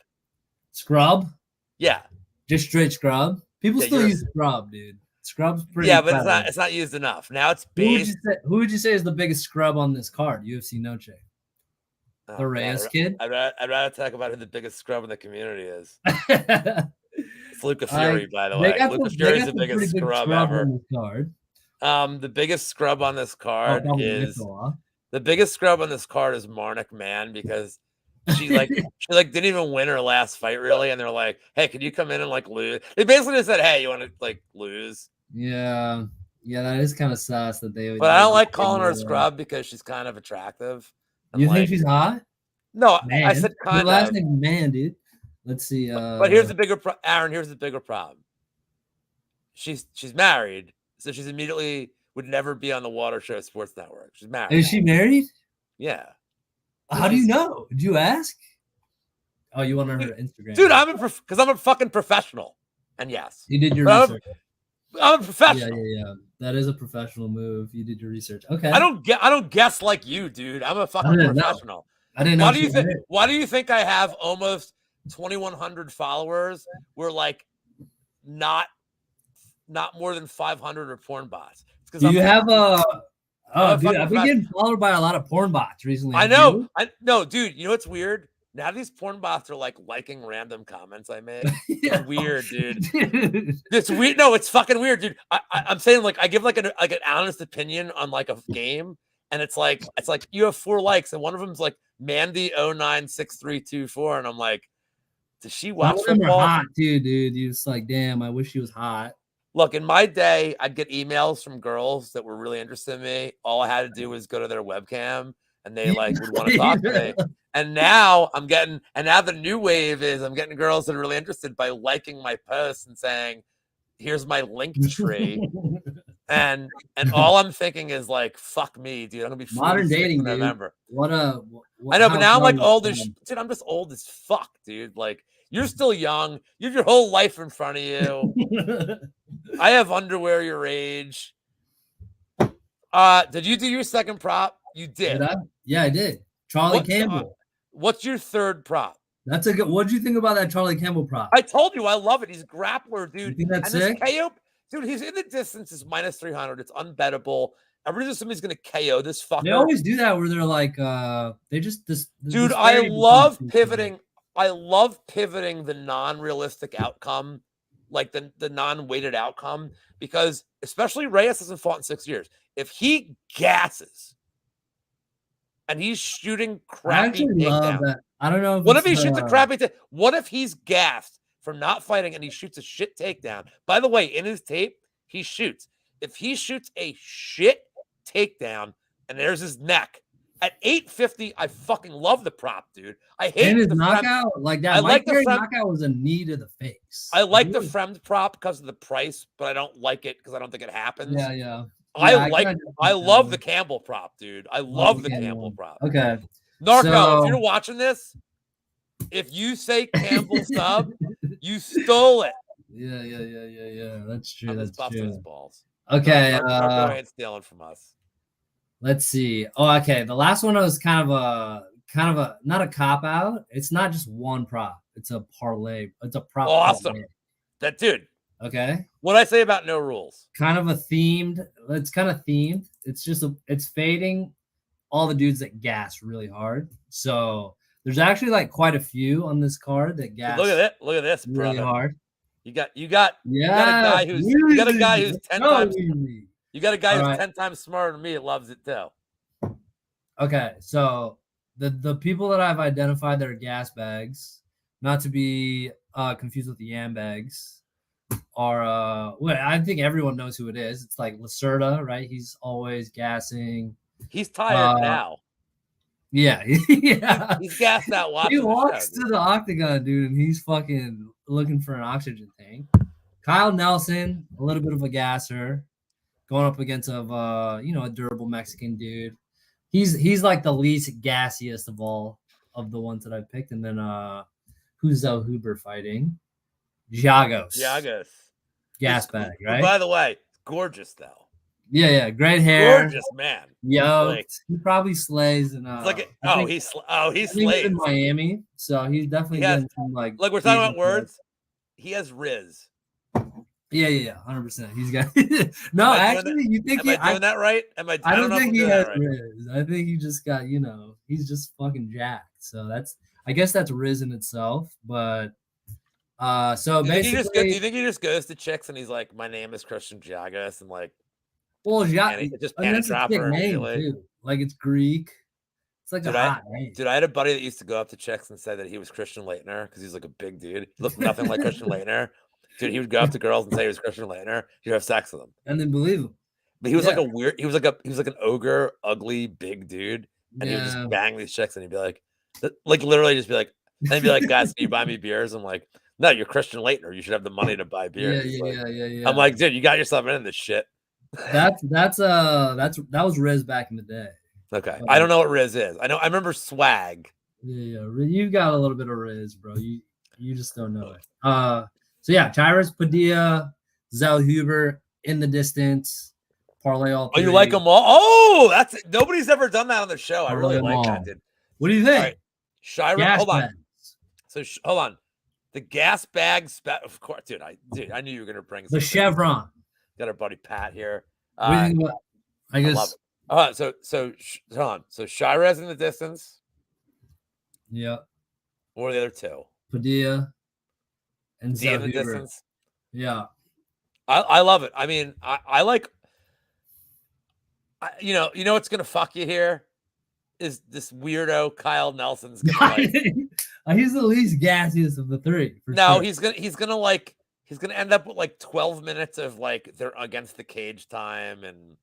Speaker 2: Scrub?
Speaker 1: Yeah.
Speaker 2: Just straight scrub. People still use scrub, dude. Scrub's pretty.
Speaker 1: Yeah, but it's not used enough. Now it's based.
Speaker 2: Who would you say is the biggest scrub on this card? UFC Noche. The Reyes kid.
Speaker 1: I'd rather talk about who the biggest scrub in the community is. It's Luca Fury, by the way. Luca Fury is the biggest scrub ever. The biggest scrub on this card is Marnik Man, because she didn't even win her last fight really, and they're like, hey, can you come in and like lose? They basically just said, hey, you want to like lose?
Speaker 2: Yeah, that is kind of sus that they.
Speaker 1: But I don't like calling her a scrub because she's kind of attractive.
Speaker 2: You think she's hot?
Speaker 1: No, man. I said kind of.
Speaker 2: Your last name, man, dude. Let's see.
Speaker 1: But here's the bigger Aaron. Here's the bigger problem. She's married, so she's immediately would never be on the Watershow Sports Network. She's married.
Speaker 2: Is she married?
Speaker 1: Yeah.
Speaker 2: How do you know? Did you ask? Oh, you want her Instagram?
Speaker 1: Dude, because I'm a fucking professional. And yes,
Speaker 2: you did your research.
Speaker 1: I'm a professional.
Speaker 2: Yeah. That is a professional move. You did your research. Okay.
Speaker 1: I don't guess like you, dude. I'm a fucking professional.
Speaker 2: I didn't know.
Speaker 1: Why do you think I have almost 2,100 followers? We're like not more than 500 are porn bots.
Speaker 2: Do you have a? Oh, dude, I've been getting followed by a lot of porn bots recently.
Speaker 1: I know. No, dude. You know what's weird? Now these porn bots are like liking random comments I made. It's weird, dude. It's weird. No, it's fucking weird, dude. I'm saying like I give like an honest opinion on like a game, and it's like you have 4 likes, and one of them's like Mandy096324, and I'm like, does she watch football?
Speaker 2: Hot too, dude. You're just like, damn, I wish she was hot.
Speaker 1: Look, in my day, I'd get emails from girls that were really interested in me. All I had to do was go to their webcam, and they like would want to talk to me. And now the new wave is I'm getting girls that are really interested by liking my posts and saying, here's my link tree. and all I'm thinking is like, fuck me, dude. I'm gonna be
Speaker 2: modern dating, dude.
Speaker 1: November.
Speaker 2: I
Speaker 1: know, but now I'm like old as dude. I'm just old as fuck, dude. Like, you're still young. You have your whole life in front of you. I have underwear your age. Did you do your second prop? You did.
Speaker 2: Yeah, I did. Charlie Campbell.
Speaker 1: What's your third prop?
Speaker 2: That's a good. What do you think about that Charlie Campbell prop?
Speaker 1: I told you I love it. He's a grappler, dude.
Speaker 2: You think that's
Speaker 1: and
Speaker 2: sick?
Speaker 1: this KO, dude, he's in the distance. Is minus 300. It's unbettable. Everybody's assuming he's going to KO this fucker.
Speaker 2: They always do that where they're like, they just this.
Speaker 1: Dude, I love pivoting. I love pivoting the non-realistic outcome, like the non-weighted outcome, because especially Reyes hasn't fought in 6 years. If he gasses and he's shooting crappy takedown,
Speaker 2: I don't know.
Speaker 1: What if he shoots a crappy What if he's gassed from not fighting and he shoots a shit takedown? By the way, in his tape, he shoots. If he shoots a shit takedown and there's his neck at 850, I fucking love the prop, dude. I hate
Speaker 2: his knockout like that. I like the knockout was a knee to the face.
Speaker 1: I like the Fremd prop because of the price, but I don't like it because I don't think it happens.
Speaker 2: Yeah.
Speaker 1: I love the Campbell prop, dude. I love the Campbell prop.
Speaker 2: Okay.
Speaker 1: Narco, if you're watching this, if you say Campbell sub, you stole it.
Speaker 2: Yeah. That's true.
Speaker 1: That's busting his balls.
Speaker 2: Okay.
Speaker 1: Narco ain't stealing from us.
Speaker 2: Let's see. Oh, okay. The last one was kind of a not a cop out. It's not just one prop. It's a parlay. It's a prop.
Speaker 1: Awesome.
Speaker 2: Parlay.
Speaker 1: That dude.
Speaker 2: Okay.
Speaker 1: What I say about no rules?
Speaker 2: Kind of a themed. It's kind of themed. It's just it's fading all the dudes that gas really hard. So there's actually like quite a few on this card that gas.
Speaker 1: Look at it. Look at this,
Speaker 2: really
Speaker 1: brother.
Speaker 2: Hard.
Speaker 1: You got a guy who's 10 times. You got a guy who's 10 times smarter than me. That loves it too.
Speaker 2: Okay, so the people that I've identified that are gas bags, not to be confused with the yam bags, are well, I think everyone knows who it is. It's like Lacerda, right? He's always gassing.
Speaker 1: He's tired now.
Speaker 2: Yeah.
Speaker 1: He's gassed out watching.
Speaker 2: He walks to the octagon, dude, and he's fucking looking for an oxygen tank. Kyle Nelson, a little bit of a gasser, going up against a durable Mexican dude. He's like the least gassiest of all of the ones that I picked. And then who's Zell Huber fighting? Giagos. Gas bag, right?
Speaker 1: By the way, gorgeous though.
Speaker 2: Yeah, great hair.
Speaker 1: Gorgeous man.
Speaker 2: Yo, he probably slays and
Speaker 1: he slays
Speaker 2: in Miami. So he's definitely getting some like
Speaker 1: we're talking about words. He has Riz.
Speaker 2: Yeah, 100%. He's got no. Actually, you think
Speaker 1: am I doing that right?
Speaker 2: I don't think he has Riz. I think he just got he's just fucking jacked. So I guess that's Riz in itself. But so basically,
Speaker 1: do you think he just goes to chicks and he's like, "My name is Christian Giagos," and like,
Speaker 2: well,
Speaker 1: just panic drop her
Speaker 2: name too. Like it's Greek. It's like a hot name.
Speaker 1: Dude, I had a buddy that used to go up to chicks and say that he was Christian Leitner because he's like a big dude. He looked nothing like Christian Leitner. Dude, he would go up to girls and say he was Christian Leitner. You'd have sex with him,
Speaker 2: and then believe him.
Speaker 1: But he was like he was like an ogre, ugly, big dude, and he would just bang these chicks, and he'd be like literally just be like, and he'd be like, "Guys, can you buy me beers?" I'm like, "No, you're Christian Leitner. You should have the money to buy beers."
Speaker 2: Yeah.
Speaker 1: I'm like, dude, you got yourself into this shit.
Speaker 2: That was Riz back in the day.
Speaker 1: Okay, I don't know what Riz is. I remember Swag.
Speaker 2: Yeah, you got a little bit of Riz, bro. You just don't know it. So yeah, Tyrus, Padilla, Zell Huber in the distance, parlay all three.
Speaker 1: Oh, you like them all? Oh, nobody's ever done that on the show. I really like that, dude.
Speaker 2: What do you think?
Speaker 1: Right. Shira, hold on. So hold on. The gas bags, of course, dude. I knew you were gonna bring
Speaker 2: the Chevron.
Speaker 1: Got our buddy Pat here.
Speaker 2: What do you think about? I guess.
Speaker 1: So hold on. So Shira's in the distance.
Speaker 2: Yeah.
Speaker 1: Or the other two.
Speaker 2: Padilla. And
Speaker 1: in the distance.
Speaker 2: Yeah.
Speaker 1: I love it. I mean, I like. You know what's gonna fuck you here is this weirdo Kyle Nelson's gonna like.
Speaker 2: He's the least gassiest of the three.
Speaker 1: No, sure. he's gonna end up with like 12 minutes of like they're against the cage time, and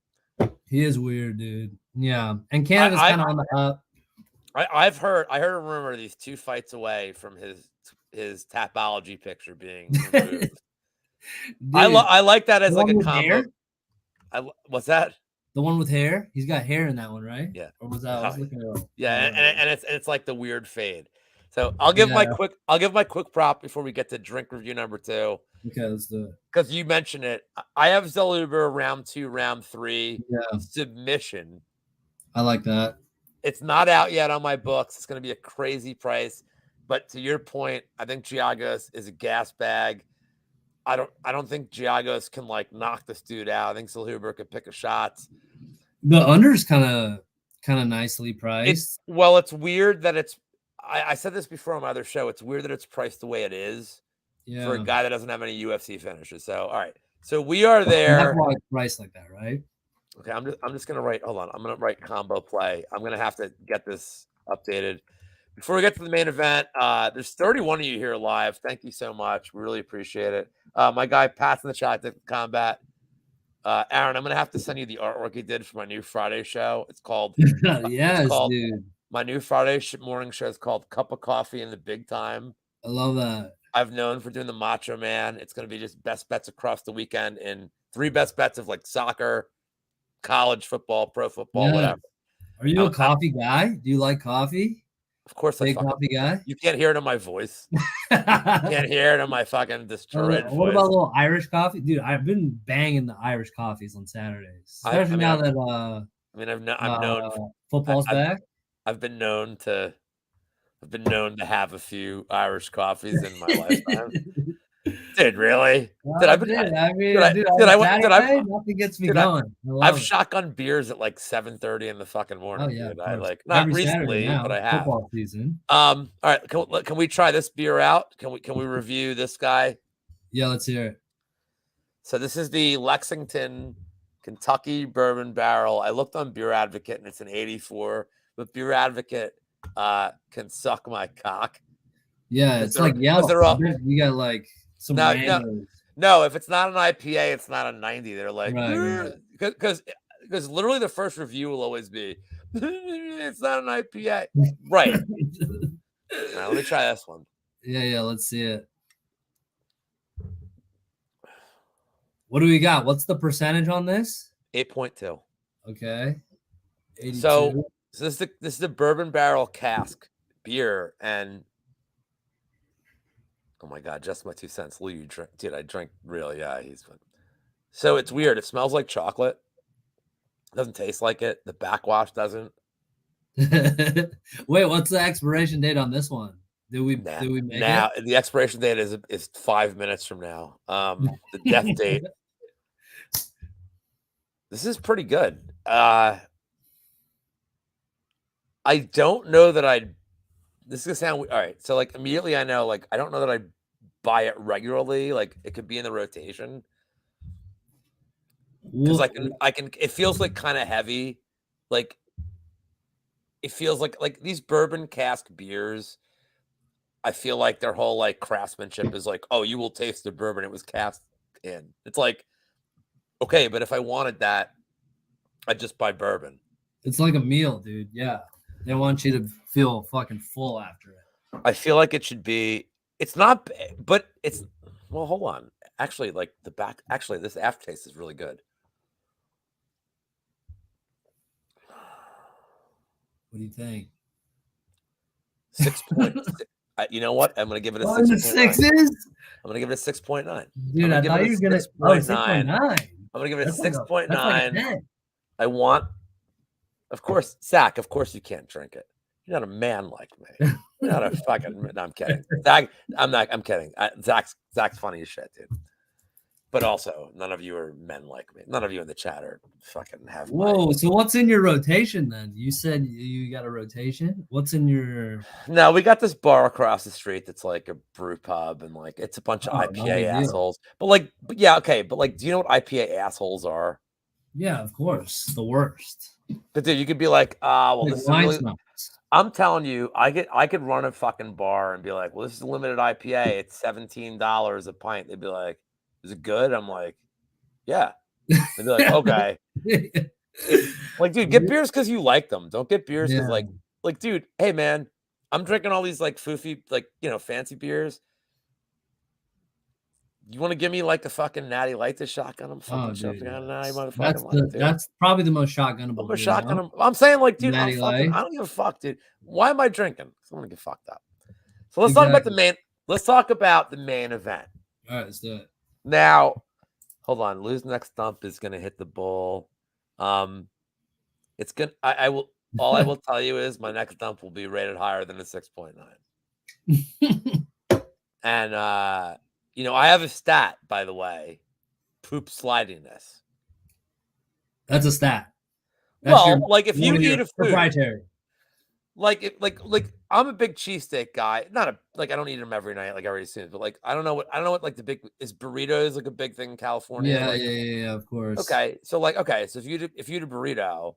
Speaker 2: he is weird, dude. Yeah, and Canada's kind of on the up.
Speaker 1: I heard a rumor these 2 fights away from his Tapology picture being removed. Dude, I like that as like a combo. What's that?
Speaker 2: The one with hair? He's got hair in that one, right?
Speaker 1: Yeah.
Speaker 2: Or was that? I was looking at
Speaker 1: and it's like the weird fade. So I'll give my quick prop before we get to drink review number 2.
Speaker 2: Okay, let's do it.
Speaker 1: Because you mentioned it. I have Zell Huber round 2, round 3 submission.
Speaker 2: I like that.
Speaker 1: It's not out yet on my books. It's going to be a crazy price. But to your point, I think Giagos is a gas bag. I don't think Giagos can like knock this dude out. I think Silhuber could pick a shot.
Speaker 2: The under's kind of nicely priced.
Speaker 1: It's weird that it's. I said this before on my other show. It's weird that it's priced the way it is for a guy that doesn't have any UFC finishes. So all right, so we are there.
Speaker 2: That's why it's priced like that, right?
Speaker 1: Okay, I'm just gonna write. Hold on, I'm gonna write combo play. I'm gonna have to get this updated before we get to the main event. There's 31 of you here live. Thank you so much. We really appreciate it. My guy Pat's in the chat. Combat. Aaron, I'm gonna have to send you the artwork he did for my new Friday show. It's called
Speaker 2: dude.
Speaker 1: My new Friday morning show is called Cup of Coffee in the Big Time.
Speaker 2: I love that.
Speaker 1: I've known for doing the Macho Man. It's gonna be just best bets across the weekend in 3 best bets of like soccer, college football, pro football, whatever.
Speaker 2: Are you a coffee guy? Do you like coffee?
Speaker 1: Of course,
Speaker 2: big coffee guy.
Speaker 1: You can't hear it in my voice. You can't hear it in my fucking destroyed voice.
Speaker 2: What about a little Irish coffee, dude? I've been banging the Irish coffees on Saturdays, especially now that
Speaker 1: I've known
Speaker 2: football's back.
Speaker 1: I've been known to have a few Irish coffees in my lifetime. Dude, really?
Speaker 2: Nothing gets me going.
Speaker 1: I've shotgun beers at like 7:30 in the fucking morning.
Speaker 2: Oh yeah,
Speaker 1: dude. I like not
Speaker 2: every
Speaker 1: recently,
Speaker 2: now,
Speaker 1: but I have.
Speaker 2: Football season.
Speaker 1: All right, can we try this beer out? Can we review this guy?
Speaker 2: Yeah, let's hear it.
Speaker 1: So this is the Lexington, Kentucky Bourbon Barrel. I looked on Beer Advocate and it's an 84, but Beer Advocate can suck my cock.
Speaker 2: Yeah, it's like yellow. You got like some
Speaker 1: no, if it's not an IPA, it's not a 90. They're like, because literally the first review will always be, it's not an IPA. Right. Now, let me try this one.
Speaker 2: Yeah, let's see it. What do we got? What's the percentage on this?
Speaker 1: 8.2.
Speaker 2: Okay. 82.
Speaker 1: So this is the Bourbon Barrel cask beer, and oh my God, just my 2 cents. Lou, you drink, dude? I drank real. Yeah, he's fun. So it's weird. It smells like chocolate. It doesn't taste like it. The backwash doesn't.
Speaker 2: Wait, what's the expiration date on this one? Do we make it?
Speaker 1: The expiration date is 5 minutes from now. The death date. This is pretty good. I don't know that I'd. This is gonna sound all right. So like immediately I know like I don't know that I'd buy it regularly. Like it could be in the rotation. Because I can. It feels like kind of heavy. Like it feels like these bourbon cask beers. I feel like their whole like craftsmanship is like, oh, you will taste the bourbon it was cast in. It's like, okay, but if I wanted that, I'd just buy bourbon.
Speaker 2: It's like a meal, dude. Yeah, they want you to feel fucking full after it.
Speaker 1: I feel like it should be. It's not, but it's. Well, hold on. Actually, like the back. Actually, this aftertaste is really good.
Speaker 2: What do you think?
Speaker 1: 6 points. You know what? I'm going to give it a
Speaker 2: 6.9.
Speaker 1: I'm going to give it a 6.9.
Speaker 2: Dude, I thought you were going to 6.9.
Speaker 1: I'm going to give it a 6.9. I want, of course, Zach, of course you can't drink it. You're not a man like me. You're not a fucking, no, I'm kidding. Zach, I'm kidding. Zach's funny as shit, dude. But also, none of you are men like me. None of you in the chat are fucking have.
Speaker 2: Whoa! So what's in your rotation then? You said you got a rotation. What's in your?
Speaker 1: No, we got this bar across the street that's like a brew pub, and like it's a bunch of IPA assholes. But yeah, okay. But like, do you know what IPA assholes are?
Speaker 2: Yeah, of course, the worst.
Speaker 1: But dude, you could be like, well, this is really. I'm telling you, I could run a fucking bar and be like, well, this is a limited IPA. It's $17 a pint. They'd be like, is it good? I'm like, yeah. They'd be like, okay. Like, dude, get beers because you like them. Don't get beers because like, dude, hey man, I'm drinking all these like foofy, like, fancy beers. You want to give me like a fucking Natty Light to shotgun? I'm fucking shotgun Natty motherfucking.
Speaker 2: That's probably the most shotgunnable.
Speaker 1: I'm saying like, dude,
Speaker 2: I
Speaker 1: don't give a fuck, dude. Why am I drinking? Because I want to get fucked up. So let's talk about the main. Let's talk about the main event.
Speaker 2: All right, let's do it.
Speaker 1: Now, hold on. Lou's next dump is going to hit the bull. It's good. I will. All I will tell you is my next dump will be rated higher than a 6.9. And I have a stat, by the way. Poop slidiness.
Speaker 2: That's a stat. That's
Speaker 1: like if you eat a food,
Speaker 2: proprietary.
Speaker 1: Like I'm a big cheesesteak guy. Not I don't eat them every night, like I already said, but like I don't know what like the big is burritos like a big thing in California.
Speaker 2: Yeah,
Speaker 1: like,
Speaker 2: yeah, of course.
Speaker 1: Okay, so so if you eat a burrito,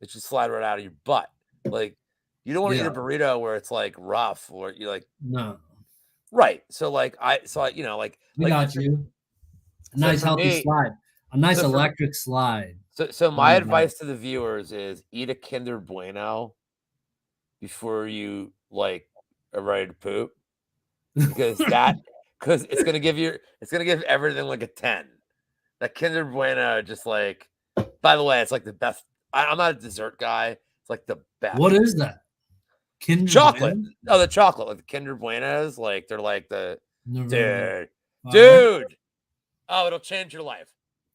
Speaker 1: it should slide right out of your butt. Like you don't want to eat a burrito where it's like rough or you like
Speaker 2: no.
Speaker 1: Right. So I
Speaker 2: got you. A nice healthy slide. A nice electric slide.
Speaker 1: So my advice to the viewers is eat a Kinder Bueno before you are ready to poop. Because it's gonna give everything like a 10. That Kinder Bueno just by the way, it's like the best. I'm not a dessert guy. It's like the best.
Speaker 2: What is that?
Speaker 1: Kinder chocolate. Bueno? Oh, the chocolate, like the Kinder Buenos, they're like the dude. Oh, it'll change your life,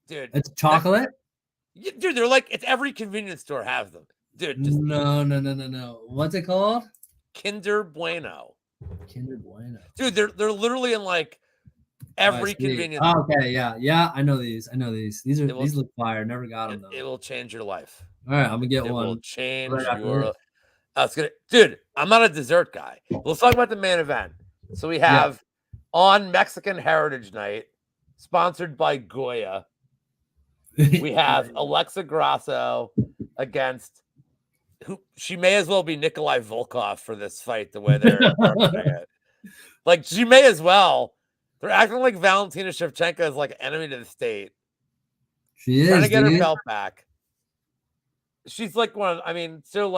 Speaker 1: dude.
Speaker 2: It's chocolate,
Speaker 1: dude. They're like it's every convenience store has them, dude.
Speaker 2: No. What's it called?
Speaker 1: Kinder Bueno.
Speaker 2: Kinder Bueno,
Speaker 1: dude. They're literally in like every convenience.
Speaker 2: Oh, okay, yeah. I know these. These look fire. Never got them though.
Speaker 1: It will change your life.
Speaker 2: All right, I'm gonna get one.
Speaker 1: It will change your. Dude. I'm not a dessert guy. Let's talk about the main event. So we have on Mexican Heritage Night, sponsored by Goya. We have Alexa Grasso against who she may as well be Nikolai Volkov for this fight. The way they're it. Like she may as well. They're acting like Valentina Shevchenko is like an enemy to the state.
Speaker 2: She is
Speaker 1: trying to get her belt back. She's like one. I mean, so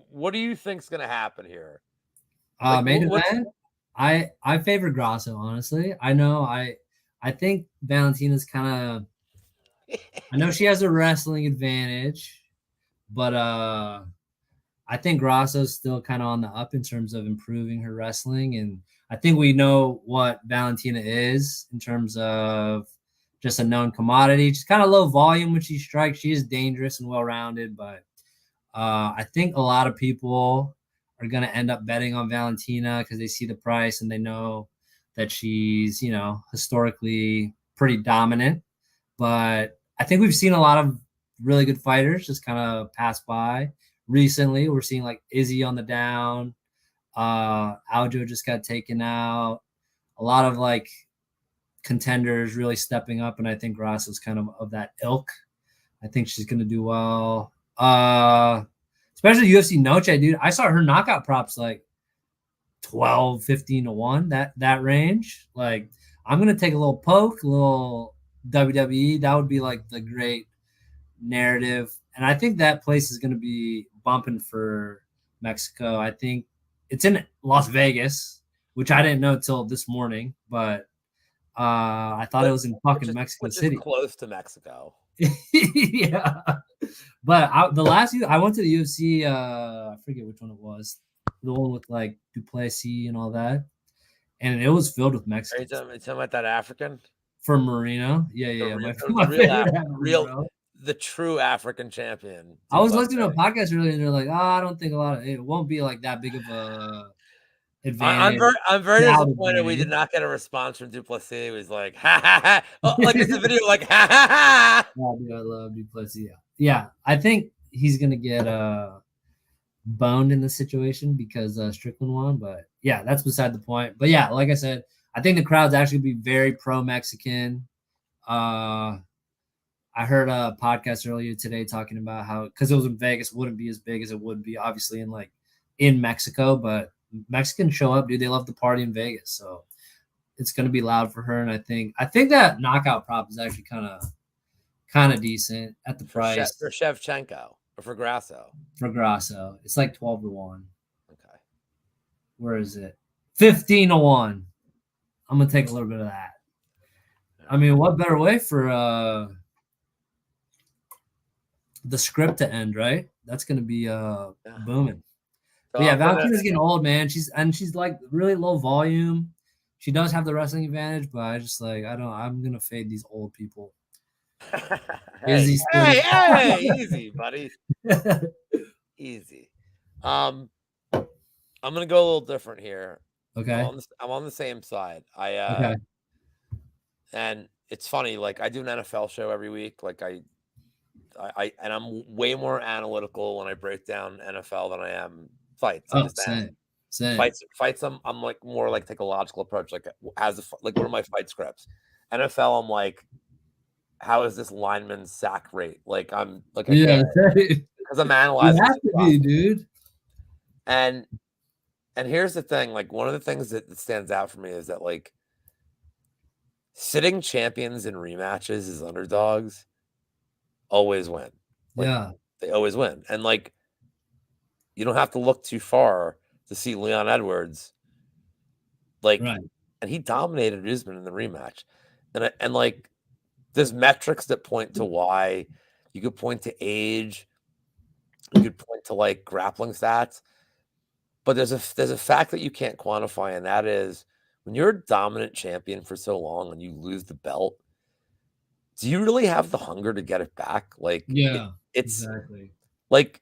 Speaker 1: what do you think's gonna happen here?
Speaker 2: Main event. I favor Grasso, honestly. I know I think Valentina's kind of. I know she has a wrestling advantage, but I think Grasso's still kind of on the up in terms of improving her wrestling, and I think we know what Valentina is in terms of just a known commodity. She's kind of low volume when she strikes. She is dangerous and well-rounded, but I think a lot of people are going to end up betting on Valentina because they see the price and they know that she's, historically pretty dominant. But I think we've seen a lot of really good fighters just kind of pass by. Recently, we're seeing like Izzy on the down. Aljo just got taken out. A lot of like contenders really stepping up, and I think Grasso's kind of that ilk. I think she's going to do well. Especially UFC Noche, dude. I saw her knockout props like 12, 15 to 1, that range. Like, I'm going to take a little poke, a little WWE. That would be like the great narrative. And I think that place is going to be bumping for Mexico. I think it's in Las Vegas, which I didn't know until this morning, but I thought it was in fucking Mexico City.
Speaker 1: Close to Mexico.
Speaker 2: Yeah. But the last year I went to the UFC, I forget which one it was. The one with like Duplessis and all that. And it was filled with Mexicans.
Speaker 1: Are you talking about that African?
Speaker 2: From Marino. Yeah.
Speaker 1: The true African champion.
Speaker 2: I was listening to a podcast earlier and they're like, I don't think it won't be like that big of a advantage.
Speaker 1: I'm very disappointed we did not get a response from Duplessis. It was like, ha ha ha. Oh, like it's a video like, ha ha ha.
Speaker 2: Oh, dude, I love Duplessis. Yeah. I think he's going to get boned in this situation because Strickland won. But yeah, that's beside the point. But yeah, like I said, I think the crowd's actually be very pro-Mexican. I heard a podcast earlier today talking about how, because it was in Vegas, wouldn't be as big as it would be obviously in Mexico, but Mexicans show up, dude. They love the party in Vegas, so it's going to be loud for her. And I think that knockout prop is actually kind of decent at the price
Speaker 1: for Shevchenko or for Grasso.
Speaker 2: For Grasso, it's like 12 to 1.
Speaker 1: Okay,
Speaker 2: where is it? 15 to 1. I'm gonna take a little bit of that. I mean, what better way for the script to end, right? That's gonna be booming. So yeah, Valentina's getting old, man. She's like really low volume. She does have the wrestling advantage, but I just I'm gonna fade these old people.
Speaker 1: Hey, easy, buddy. Easy. I'm gonna go a little different here.
Speaker 2: Okay.
Speaker 1: I'm on the same side.
Speaker 2: Okay.
Speaker 1: And it's funny, like I do an NFL show every week. Like and I'm way more analytical when I break down NFL than I am fights. I
Speaker 2: Oh,
Speaker 1: just am.
Speaker 2: same.
Speaker 1: Fights. I'm like more like take a logical approach. Like like what are my fight scripts? NFL, I'm like, how is this lineman's sack rate? Like I'm like I
Speaker 2: Yeah,
Speaker 1: can't because I'm
Speaker 2: you
Speaker 1: analyzing.
Speaker 2: have to be, dude.
Speaker 1: And here's the thing, like one of the things that stands out for me is that like sitting champions in rematches as underdogs always win. Like
Speaker 2: Yeah.
Speaker 1: they always win. And like you don't have to look too far to see Leon Edwards. Like
Speaker 2: Right.
Speaker 1: and he dominated Usman in the rematch. And like there's metrics that point to why. You could point to age, you could point to like grappling stats. But there's a fact that you can't quantify, and that is when you're a dominant champion for so long and you lose the belt, do you really have the hunger to get it back? Like,
Speaker 2: Yeah,
Speaker 1: it's
Speaker 2: exactly.
Speaker 1: like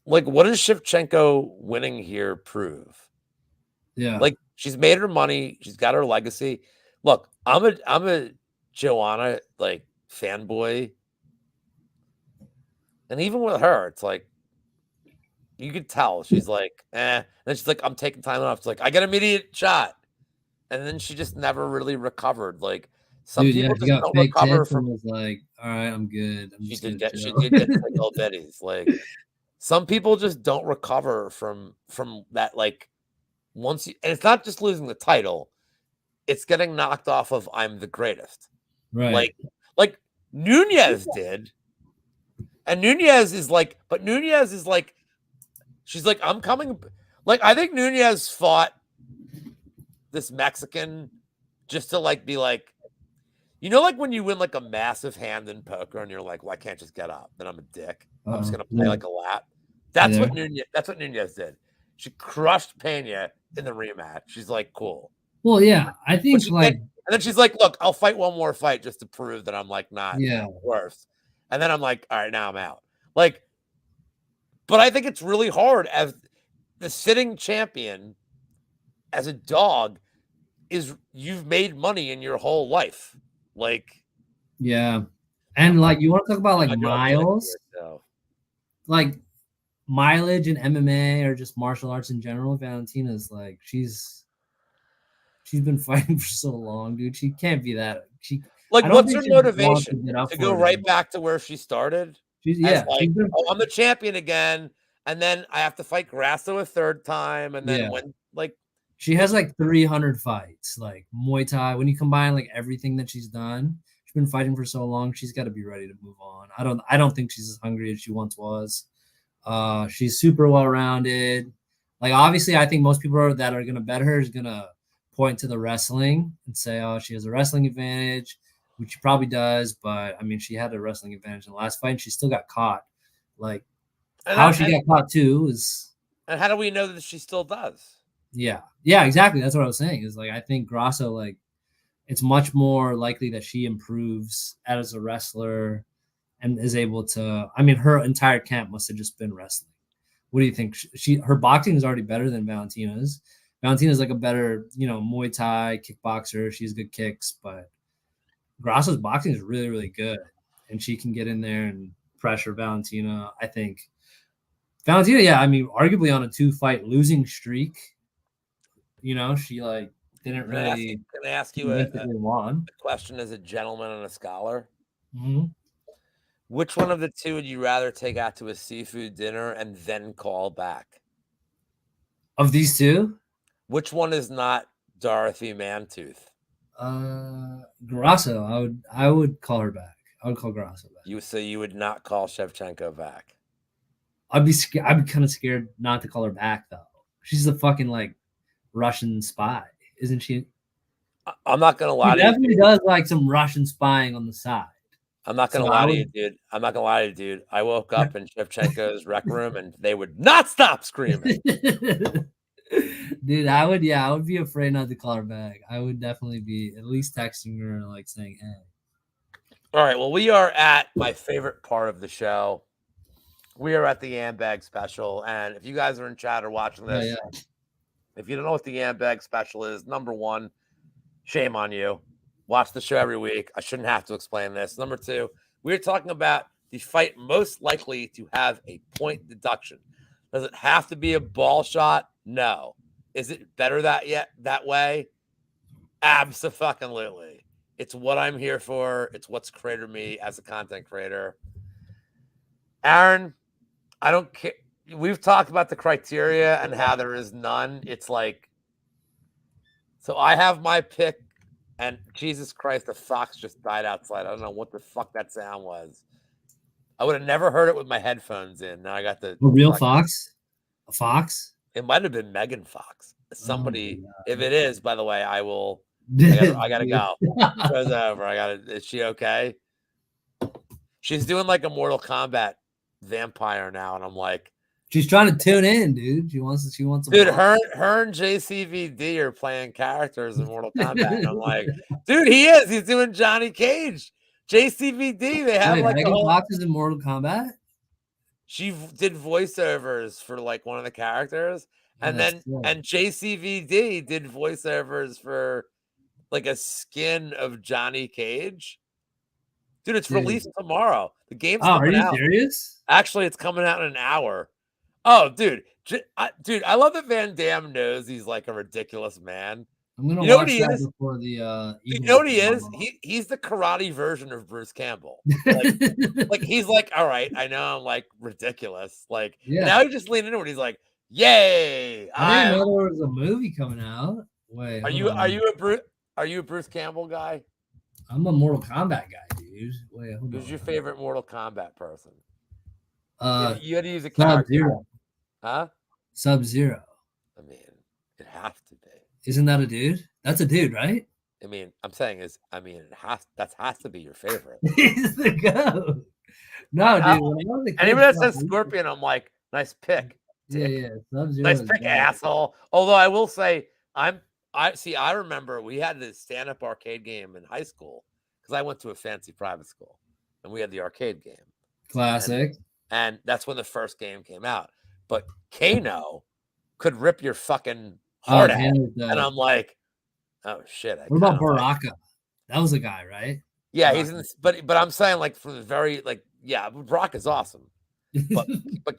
Speaker 1: what does Shevchenko winning here prove?
Speaker 2: Yeah.
Speaker 1: Like, she's made her money, she's got her legacy. Look, I'm a Joanna like fanboy, and even with her, it's like you could tell she's like, eh. And then she's like, I'm taking time off. It's like I get immediate shot. And then she just never really recovered. Like some
Speaker 2: Dude, yeah,
Speaker 1: people
Speaker 2: she
Speaker 1: just
Speaker 2: got
Speaker 1: don't
Speaker 2: fake
Speaker 1: recover
Speaker 2: tits and
Speaker 1: from.
Speaker 2: was like, all right, I'm good. I'm just gonna
Speaker 1: She
Speaker 2: chill.
Speaker 1: did get like old Betty's. Like some people just don't recover from that. Like once you, and it's not just losing the title, it's getting knocked off of I'm the greatest.
Speaker 2: Right.
Speaker 1: Like Nunez did, and Nunez is like, she's like, I'm coming. Like I think Nunez fought this Mexican just to like be like, you know, like when you win like a massive hand in poker and you're like, well, I can't just get up. Then I'm a dick. I'm just gonna play
Speaker 2: Yeah.
Speaker 1: like a lap.
Speaker 2: You
Speaker 1: That's
Speaker 2: there?
Speaker 1: what Nunez did. She crushed Pena in the rematch. She's like, cool.
Speaker 2: Well, yeah, I think like,
Speaker 1: And then she's like, look, I'll fight one more fight just to prove that I'm like not
Speaker 2: yeah,
Speaker 1: worse. And then I'm like, all right, now I'm out. Like, but I think it's really hard as the sitting champion, as a dog, is you've made money in your whole life. Like,
Speaker 2: yeah. And like, you want to talk about like
Speaker 1: I know I'm
Speaker 2: miles,
Speaker 1: here, so.
Speaker 2: like mileage in MMA or just martial arts in general. Valentina's like, she's been fighting for so long, dude. She can't be that.
Speaker 1: Like,
Speaker 2: I don't
Speaker 1: what's
Speaker 2: think
Speaker 1: her
Speaker 2: she wants to
Speaker 1: motivation?
Speaker 2: get up
Speaker 1: To
Speaker 2: for
Speaker 1: go
Speaker 2: it
Speaker 1: right
Speaker 2: again.
Speaker 1: back to where she started? As
Speaker 2: Yeah,
Speaker 1: like, oh, I'm the champion again, and then I have to fight Grasso a third time, and then
Speaker 2: yeah.
Speaker 1: when like
Speaker 2: She has like 300 fights, like Muay Thai. When you combine like everything that she's done, she's been fighting for so long. She's got to be ready to move on. I don't think she's as hungry as she once was. She's super well rounded. Like obviously, I think most people that are gonna bet her is gonna point to the wrestling and say, "Oh, she has a wrestling advantage," which she probably does. But I mean, she had a wrestling advantage in the last fight, and she still got caught. Like how she got caught too is.
Speaker 1: And how do we know that she still does?
Speaker 2: Yeah, exactly. That's what I was saying. Is like I think Grasso, like it's much more likely that she improves as a wrestler and is able to. I mean, her entire camp must have just been wrestling. What do you think? Her boxing is already better than Valentina's. Valentina's like a better, Muay Thai kickboxer. She's good kicks, but Grasso's boxing is really, really good, and she can get in there and pressure Valentina. I think Valentina, yeah, I mean, arguably on a 2-fight losing streak. She like didn't really
Speaker 1: Can I ask you a
Speaker 2: won.
Speaker 1: question as a gentleman and a scholar?
Speaker 2: Mm-hmm.
Speaker 1: Which one of the two would you rather take out to a seafood dinner and then call back?
Speaker 2: Of these two?
Speaker 1: Which one is not Dorothy Mantooth?
Speaker 2: Grasso. I would call her back. I would call Grasso back.
Speaker 1: You would not call Shevchenko back?
Speaker 2: I'd be scared. I'd be kind of scared not to call her back though. She's a fucking like Russian spy, isn't she?
Speaker 1: I'm not gonna lie
Speaker 2: to you. She definitely does like some Russian spying on the side.
Speaker 1: I'm not gonna lie to you, dude. I'm not gonna lie to you, dude. I woke up in Shevchenko's rec room and they would not stop screaming.
Speaker 2: Dude, I would be afraid not to call her back. I would definitely be at least texting her, like saying, "Hey."
Speaker 1: All right. Well, we are at my favorite part of the show. We are at the Ambag special, and if you guys are in chat or watching this, If you don't know what the Yambag special is, number one, shame on you. Watch the show every week. I shouldn't have to explain this. Number two, we're talking about the fight most likely to have a point deduction. Does it have to be a ball shot? No. Is it better that way? Abso-fucking-lutely. It's what I'm here for. It's what's created me as a content creator. Aaron, I don't care. We've talked about the criteria and how there is none. It's like, so I have my pick, and Jesus Christ, the fox just died outside. I don't know what the fuck that sound was. I would have never heard it with my headphones in. Now I got the
Speaker 2: A real fox? A fox?
Speaker 1: It might have been Megan Fox. Somebody, if it is, by the way, I will. I gotta go. Show's over. Is she okay? She's doing like a Mortal Kombat vampire now, and I'm like,
Speaker 2: she's trying to tune in, dude. She wants.
Speaker 1: Dude, her and JCVD are playing characters in Mortal Kombat, and I'm like, dude, he is. He's doing Johnny Cage. JCVD. They have like
Speaker 2: Megan Fox is in Mortal Kombat.
Speaker 1: She did voiceovers for like one of the characters, and JCVD did voiceovers for like a skin of Johnny Cage. Dude, it's released tomorrow. The game's coming out.
Speaker 2: Are you serious?
Speaker 1: Actually, it's coming out in an hour. Oh, dude, I love that Van Damme knows he's like a ridiculous man.
Speaker 2: I'm gonna watch that before the.
Speaker 1: You know what he is? He's the karate version of Bruce Campbell. Like he's like, all right, I know I'm like ridiculous. Like now he just leaned into it. He's like, yay!
Speaker 2: I didn't know there was a movie coming out. Wait,
Speaker 1: are you a Bruce Campbell guy?
Speaker 2: I'm a Mortal Kombat guy, dude. Wait,
Speaker 1: who's your favorite Mortal Kombat person? You had to use a
Speaker 2: character.
Speaker 1: Sub-Zero. Huh?
Speaker 2: Sub-Zero.
Speaker 1: I mean, it has to be.
Speaker 2: Isn't that a dude? That's a dude, right?
Speaker 1: I mean, I'm saying that has to be your favorite.
Speaker 2: He's the goat. No, dude.
Speaker 1: Anybody that says Scorpion, I'm like, nice pick.
Speaker 2: Yeah. Sub-Zero
Speaker 1: nice pick, asshole. Although I will say, I remember we had this stand-up arcade game in high school because I went to a fancy private school and we had the arcade game.
Speaker 2: Classic.
Speaker 1: And that's when the first game came out. But Kano could rip your fucking heart out. And I'm like, oh shit.
Speaker 2: What about Baraka? That was a guy, right?
Speaker 1: Yeah, Baraka. He's in this, but I'm saying like from the very Baraka's awesome. But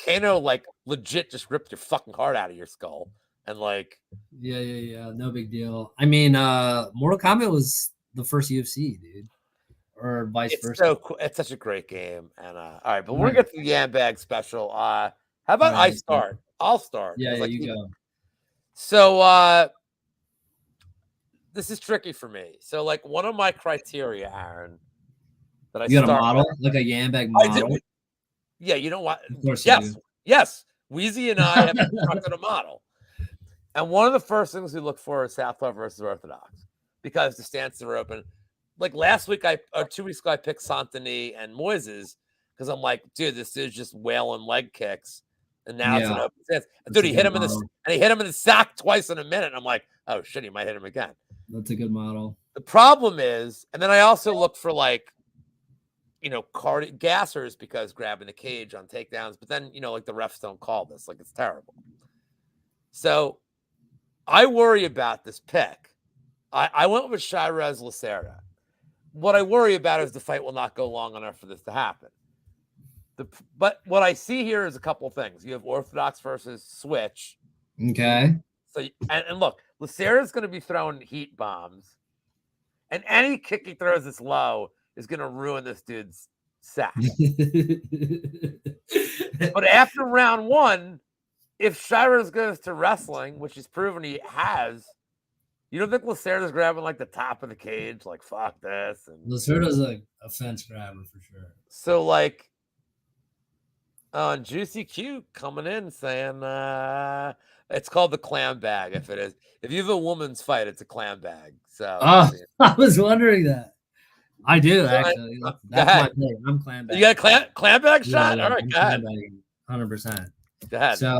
Speaker 1: Kano like legit just ripped your fucking heart out of your skull. And like
Speaker 2: Yeah. No big deal. I mean, Mortal Kombat was the first UFC, dude. Or vice versa.
Speaker 1: So cool. It's such a great game. And all right, but we're gonna get to the Yambag special. How about I start? I'll start.
Speaker 2: Yeah, you go.
Speaker 1: So this is tricky for me. So like one of my criteria, Aaron, that I
Speaker 2: got a model, like a Yambag model.
Speaker 1: Yeah, you know what?
Speaker 2: Of course
Speaker 1: yes. Wheezy and I have constructed a model. And one of the first things we look for is Southpaw versus Orthodox because the stances are open. Like last week, 2 weeks ago, I picked Santini and Moises because I'm like, dude, this dude's just wailing leg kicks, and now it's an open stance. Dude, he hit him in the sack twice in a minute. And I'm like, oh shit, he might hit him again.
Speaker 2: That's a good model.
Speaker 1: The problem is, and then I also look for like, gassers because grabbing the cage on takedowns, but then like the refs don't call this, like it's terrible. So I worry about this pick. I went with Shirez Lacerda. What I worry about is the fight will not go long enough for this to happen. But what I see here is a couple things. You have Orthodox versus Switch.
Speaker 2: Okay.
Speaker 1: So and look, Lacerda is going to be throwing heat bombs, and any kick he throws this low is going to ruin this dude's sack. But after round one, if Shirez goes to wrestling, which he's proven he has, you don't think Lacerda's grabbing like the top of the cage, like fuck this? And
Speaker 2: Lacerda's a fence grabber for sure.
Speaker 1: So like, Juicy Q coming in saying it's called the clam bag. If you have a woman's fight, it's a clam bag. So
Speaker 2: I was wondering that. I do actually. That's my thing. I'm clam bag.
Speaker 1: You got a clam bag shot? All right, go ahead.
Speaker 2: 100%.
Speaker 1: Go ahead.
Speaker 2: So,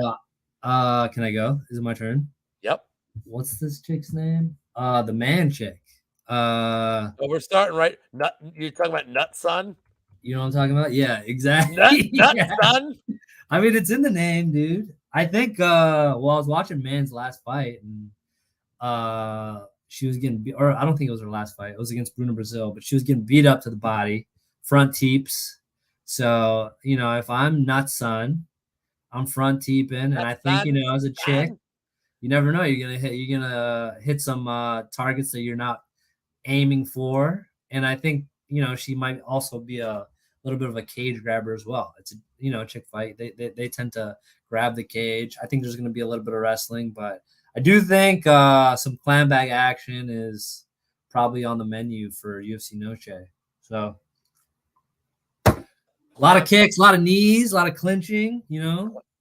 Speaker 2: can I go? Is it my turn?
Speaker 1: Yep.
Speaker 2: What's this chick's name? The man chick.
Speaker 1: So we're starting right. You're talking about Nut Son?
Speaker 2: You know what I'm talking about? Yeah, exactly.
Speaker 1: Nut Son?
Speaker 2: I mean, it's in the name, dude. I think well, I was watching Man's last fight, and she was getting beat, or I don't think it was her last fight. It was against Bruno Brazil, but she was getting beat up to the body, front teeps. So, if I'm not son, I'm front teeping, and I think, as a chick, you never know. You're gonna hit some targets that you're not aiming for. And I think, she might also be a little bit of a cage grabber as well. It's a chick fight. They tend to grab the cage. I think there's going to be a little bit of wrestling, but I do think some clam bag action is probably on the menu for UFC Noche. So a lot of kicks, a lot of knees, a lot of clinching,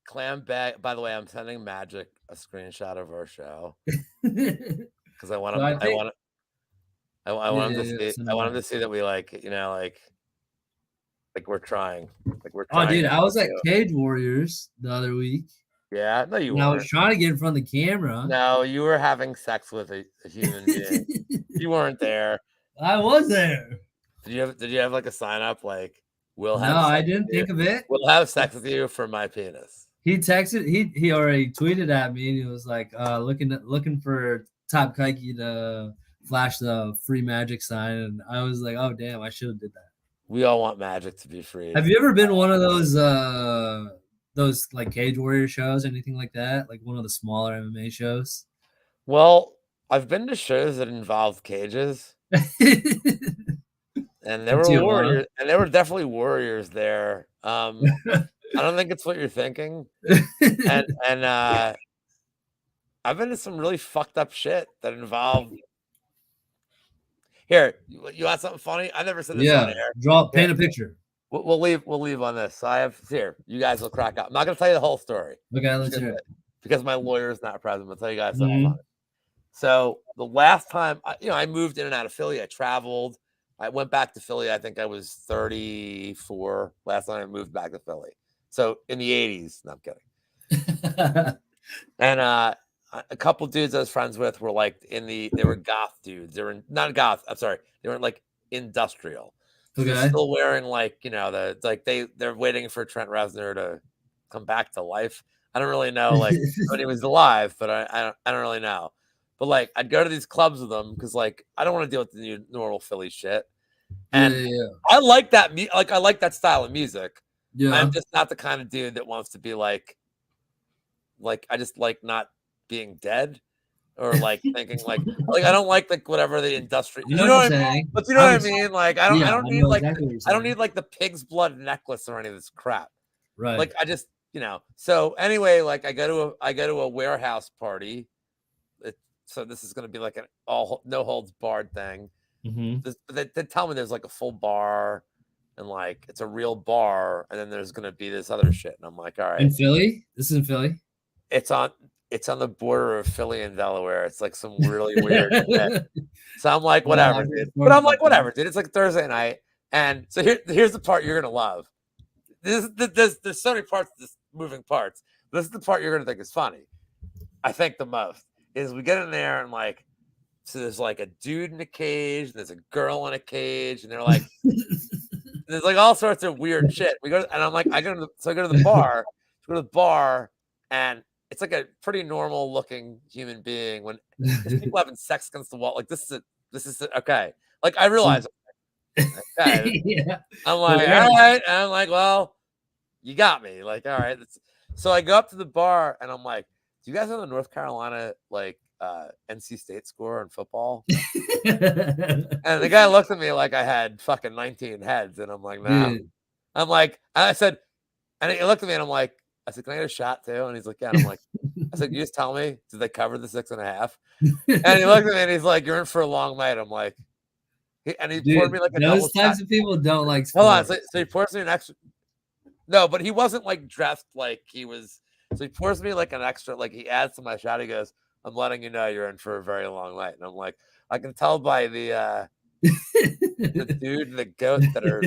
Speaker 1: Clam bag. By the way, I'm sending Magic a screenshot of our show because I want him. I want him to see. I want him to see that we like we're trying.
Speaker 2: Oh, dude, I was at Cage Warriors the other week.
Speaker 1: Yeah, no, you
Speaker 2: weren't. I was trying to get in front of the camera.
Speaker 1: No, you were having sex with a human being. You weren't there.
Speaker 2: I was there.
Speaker 1: Did you have like a sign up like
Speaker 2: we'll have? No, I didn't think of it.
Speaker 1: We'll have sex with you for my penis.
Speaker 2: He texted. He already tweeted at me, and he was like, looking for Top Kaiki to flash the free Magic sign, and I was like, oh damn, I should have did that.
Speaker 1: We all want Magic to be free.
Speaker 2: Have you ever been one of those like Cage Warrior shows, anything like that, like one of the smaller MMA shows?
Speaker 1: Well, I've been to shows that involve cages, and there were warriors, and there were definitely warriors there. I don't think it's what you're thinking, and I've been to some really fucked up shit that involved. Here, you want something funny? I never said this on air.
Speaker 2: Paint a picture.
Speaker 1: We'll leave on this. So I have here. You guys will crack up. I'm not gonna tell you the whole story.
Speaker 2: Okay, let's hear it.
Speaker 1: Because my lawyer is not present. I'll tell you guys something funny. So the last time, I moved in and out of Philly. I traveled. I went back to Philly. I think I was 34 last time I moved back to Philly. So in the 80s. No, I'm kidding. And a couple dudes I was friends with were like they were goth dudes. They were not goth. I'm sorry. They were like industrial. So they're still wearing they're waiting for Trent Reznor to come back to life. I don't really know when he was alive, but I don't really know. But like I'd go to these clubs with them because like I don't want to deal with the normal Philly shit. And I like that I like that style of music. Yeah. I'm just not the kind of dude that wants to be like I just like not being dead or like thinking like I don't like whatever the industry. You know what I mean? But you know what I mean? Like I don't need I don't need like the pig's blood necklace or any of this crap.
Speaker 2: Right.
Speaker 1: Like I just So anyway, like I go to a warehouse party. So this is going to be like an all no holds barred thing.
Speaker 2: Mm-hmm.
Speaker 1: They tell me there's like a full bar and like it's a real bar, and then there's going to be this other shit, and I'm like, all right.
Speaker 2: In Philly? This is in Philly?
Speaker 1: It's on the border of Philly and Delaware. It's like some really weird shit. So I'm like, whatever, dude. But I'm like, whatever, dude. It's like Thursday night, and so here's the part you're gonna love. There's so many parts, moving parts. This is the part you're gonna think is funny. I think the most is we get in there and like, so there's like a dude in a cage, and there's a girl in a cage, and they're like, there's like all sorts of weird shit. We go and I'm like, I go to the bar, and it's like a pretty normal looking human being when there's people having sex against the wall. Like this is okay. Like I realize, okay.
Speaker 2: Yeah.
Speaker 1: I'm like, all right. And I'm like, well, you got me. Like, all right. So I go up to the bar and I'm like, do you guys know the North Carolina NC State score in football? And the guy looked at me like I had fucking 19 heads, and I'm like, no. Dude. I'm like, I said, and he looked at me and I said, can I get a shot too? And he's like, yeah. And I'm like, I said, you just tell me, did they cover the 6.5? And he looked at me and he's like, you're in for a long night. I'm like, he poured me like a
Speaker 2: those types of people don't like
Speaker 1: sports. Hold on. So he pours me an extra. No, but he wasn't like dressed like he was. So he pours me like an extra, like he adds to my shot. He goes, I'm letting you know you're in for a very long night. And I'm like, I can tell by the dude and the goat that are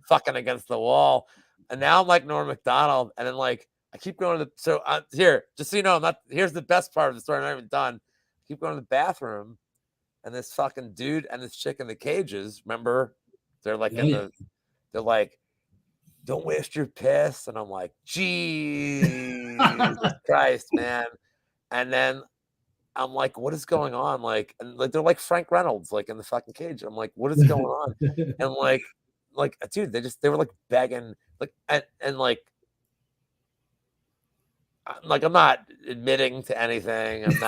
Speaker 1: fucking against the wall. And now I'm like Norm Macdonald. And then like, I keep going to the, so here, just so you know, here's the best part of the story. I'm not even done. I keep going to the bathroom, and this fucking dude and this chick in the cages, remember? They're like they're like don't waste your piss. And I'm like, Jesus Christ, man. And then I'm like, what is going on? Like, and like they're like Frank Reynolds, like in the fucking cage. I'm like, what is going on? And like, dude, they were like begging, like, and like, I'm not admitting to anything. I'm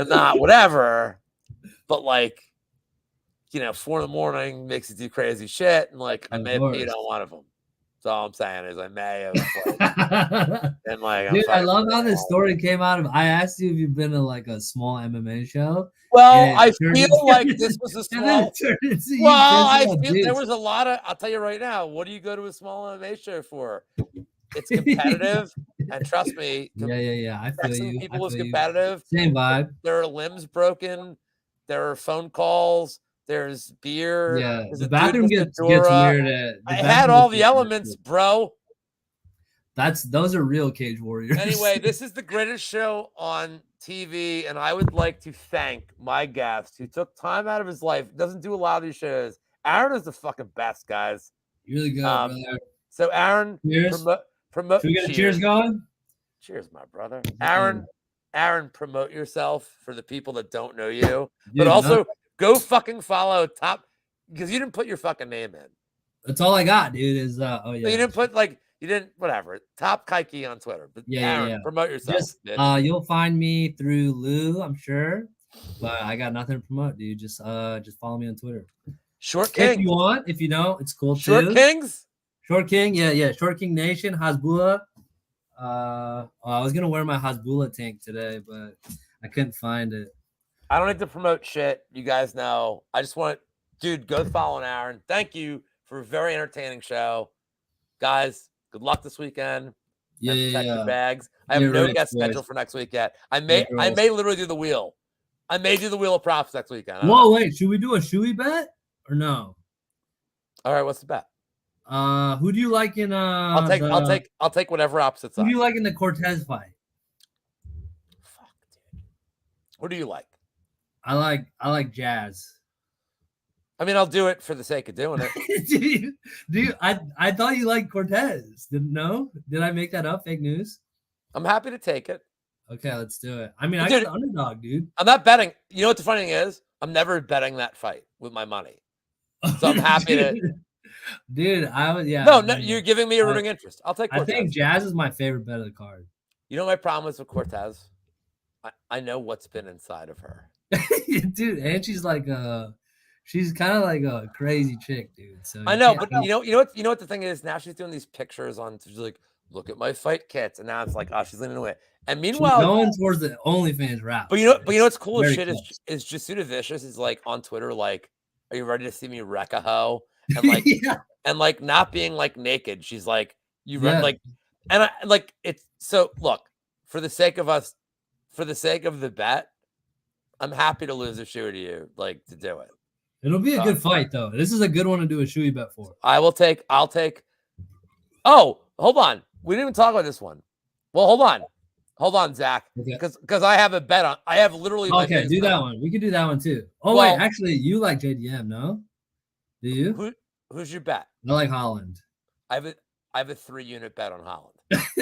Speaker 1: not whatever. But like, 4 a.m. makes you do crazy shit, and like I may have peed on one of them. So all I'm saying is I may have. Like, and like,
Speaker 2: dude, I love how this story came out of. I asked you if you've been to like a small MMA show.
Speaker 1: Well, I feel like this was a small. Well, I feel there was a lot of. I'll tell you right now. What do you go to a small MMA show for? It's competitive, and trust me.
Speaker 2: Yeah. I feel you.
Speaker 1: People is competitive.
Speaker 2: Same vibe.
Speaker 1: There are limbs broken. There are phone calls. There's beer.
Speaker 2: Yeah,
Speaker 1: there's
Speaker 2: the bathroom gets weird.
Speaker 1: I had all the elements, bro.
Speaker 2: Those are real Cage Warriors.
Speaker 1: Anyway, this is the greatest show on TV, and I would like to thank my guest who took time out of his life. Doesn't do a lot of these shows. Aaron is the fucking best, guys.
Speaker 2: You really good, brother.
Speaker 1: So Aaron, promote.
Speaker 2: Should we get a cheers going?
Speaker 1: Cheers, my brother. Aaron, promote yourself for the people that don't know you, but also go fucking follow Top, because you didn't put your fucking name in.
Speaker 2: That's all I got, dude. Is
Speaker 1: you didn't put whatever Top Kaiki on Twitter. But Aaron, promote yourself.
Speaker 2: You'll find me through Lou, I'm sure, but I got nothing to promote, dude. Just follow me on Twitter.
Speaker 1: Short King,
Speaker 2: if you want. If you don't, it's cool too.
Speaker 1: Short Kings.
Speaker 2: Short King, yeah. Short King Nation, Hasbullah. I was gonna wear my Hasbullah tank today, but I couldn't find it.
Speaker 1: I don't need to promote shit. You guys know. I just want, dude, go follow Aaron. Thank you for a very entertaining show, guys. Good luck this weekend.
Speaker 2: Yeah.
Speaker 1: Your bags. I have no guest schedule for next week yet. I may literally do the wheel. I may do the wheel of props next weekend.
Speaker 2: Whoa, wait, should we do a shoey bet or no?
Speaker 1: All right, what's the bet?
Speaker 2: Who do you like in
Speaker 1: I'll take whatever opposite side.
Speaker 2: Who do you like in the Cortez fight?
Speaker 1: Fuck, dude. What do you like?
Speaker 2: I like Jazz.
Speaker 1: I mean, I'll do it for the sake of doing
Speaker 2: it. I thought you liked Cortez. Did I make that up? Fake news?
Speaker 1: I'm happy to take it.
Speaker 2: Okay, let's do it. I mean, I got the underdog, dude.
Speaker 1: I'm not betting. You know what the funny thing is? I'm never betting that fight with my money. So I'm happy to.
Speaker 2: Dude,
Speaker 1: No, you're giving me a rooting interest. I'll take Cortez.
Speaker 2: I think Jazz is my favorite bet of the card.
Speaker 1: You know my problem is with Cortez? I know what's been inside of her.
Speaker 2: Dude, and she's like she's kind of like a crazy chick, dude. So
Speaker 1: I know, but you know what the thing is? Now she's doing these pictures she's like, look at my fight kits, and now it's like, oh, she's leaning away. And meanwhile,
Speaker 2: she's going towards the OnlyFans rap.
Speaker 1: But you know what's cool as shit is Jasuda Vicious is like on Twitter, like, are you ready to see me wreck a hoe? And like, and like not being like naked. She's like, like, and I like it's so look, for the sake of the bet, I'm happy to lose a shoe to you, like, to do it.
Speaker 2: It'll be a good fight, though. This is a good one to do a shoey bet for.
Speaker 1: I'll take. Oh, hold on. We didn't even talk about this one. Well, hold on, Zach. Because I have a bet on. I have literally.
Speaker 2: Okay, do that one. We could do that one too. Oh wait, actually, you like JDM, no? Do you?
Speaker 1: Who's your bet?
Speaker 2: I like Holland.
Speaker 1: I have a 3-unit bet on Holland.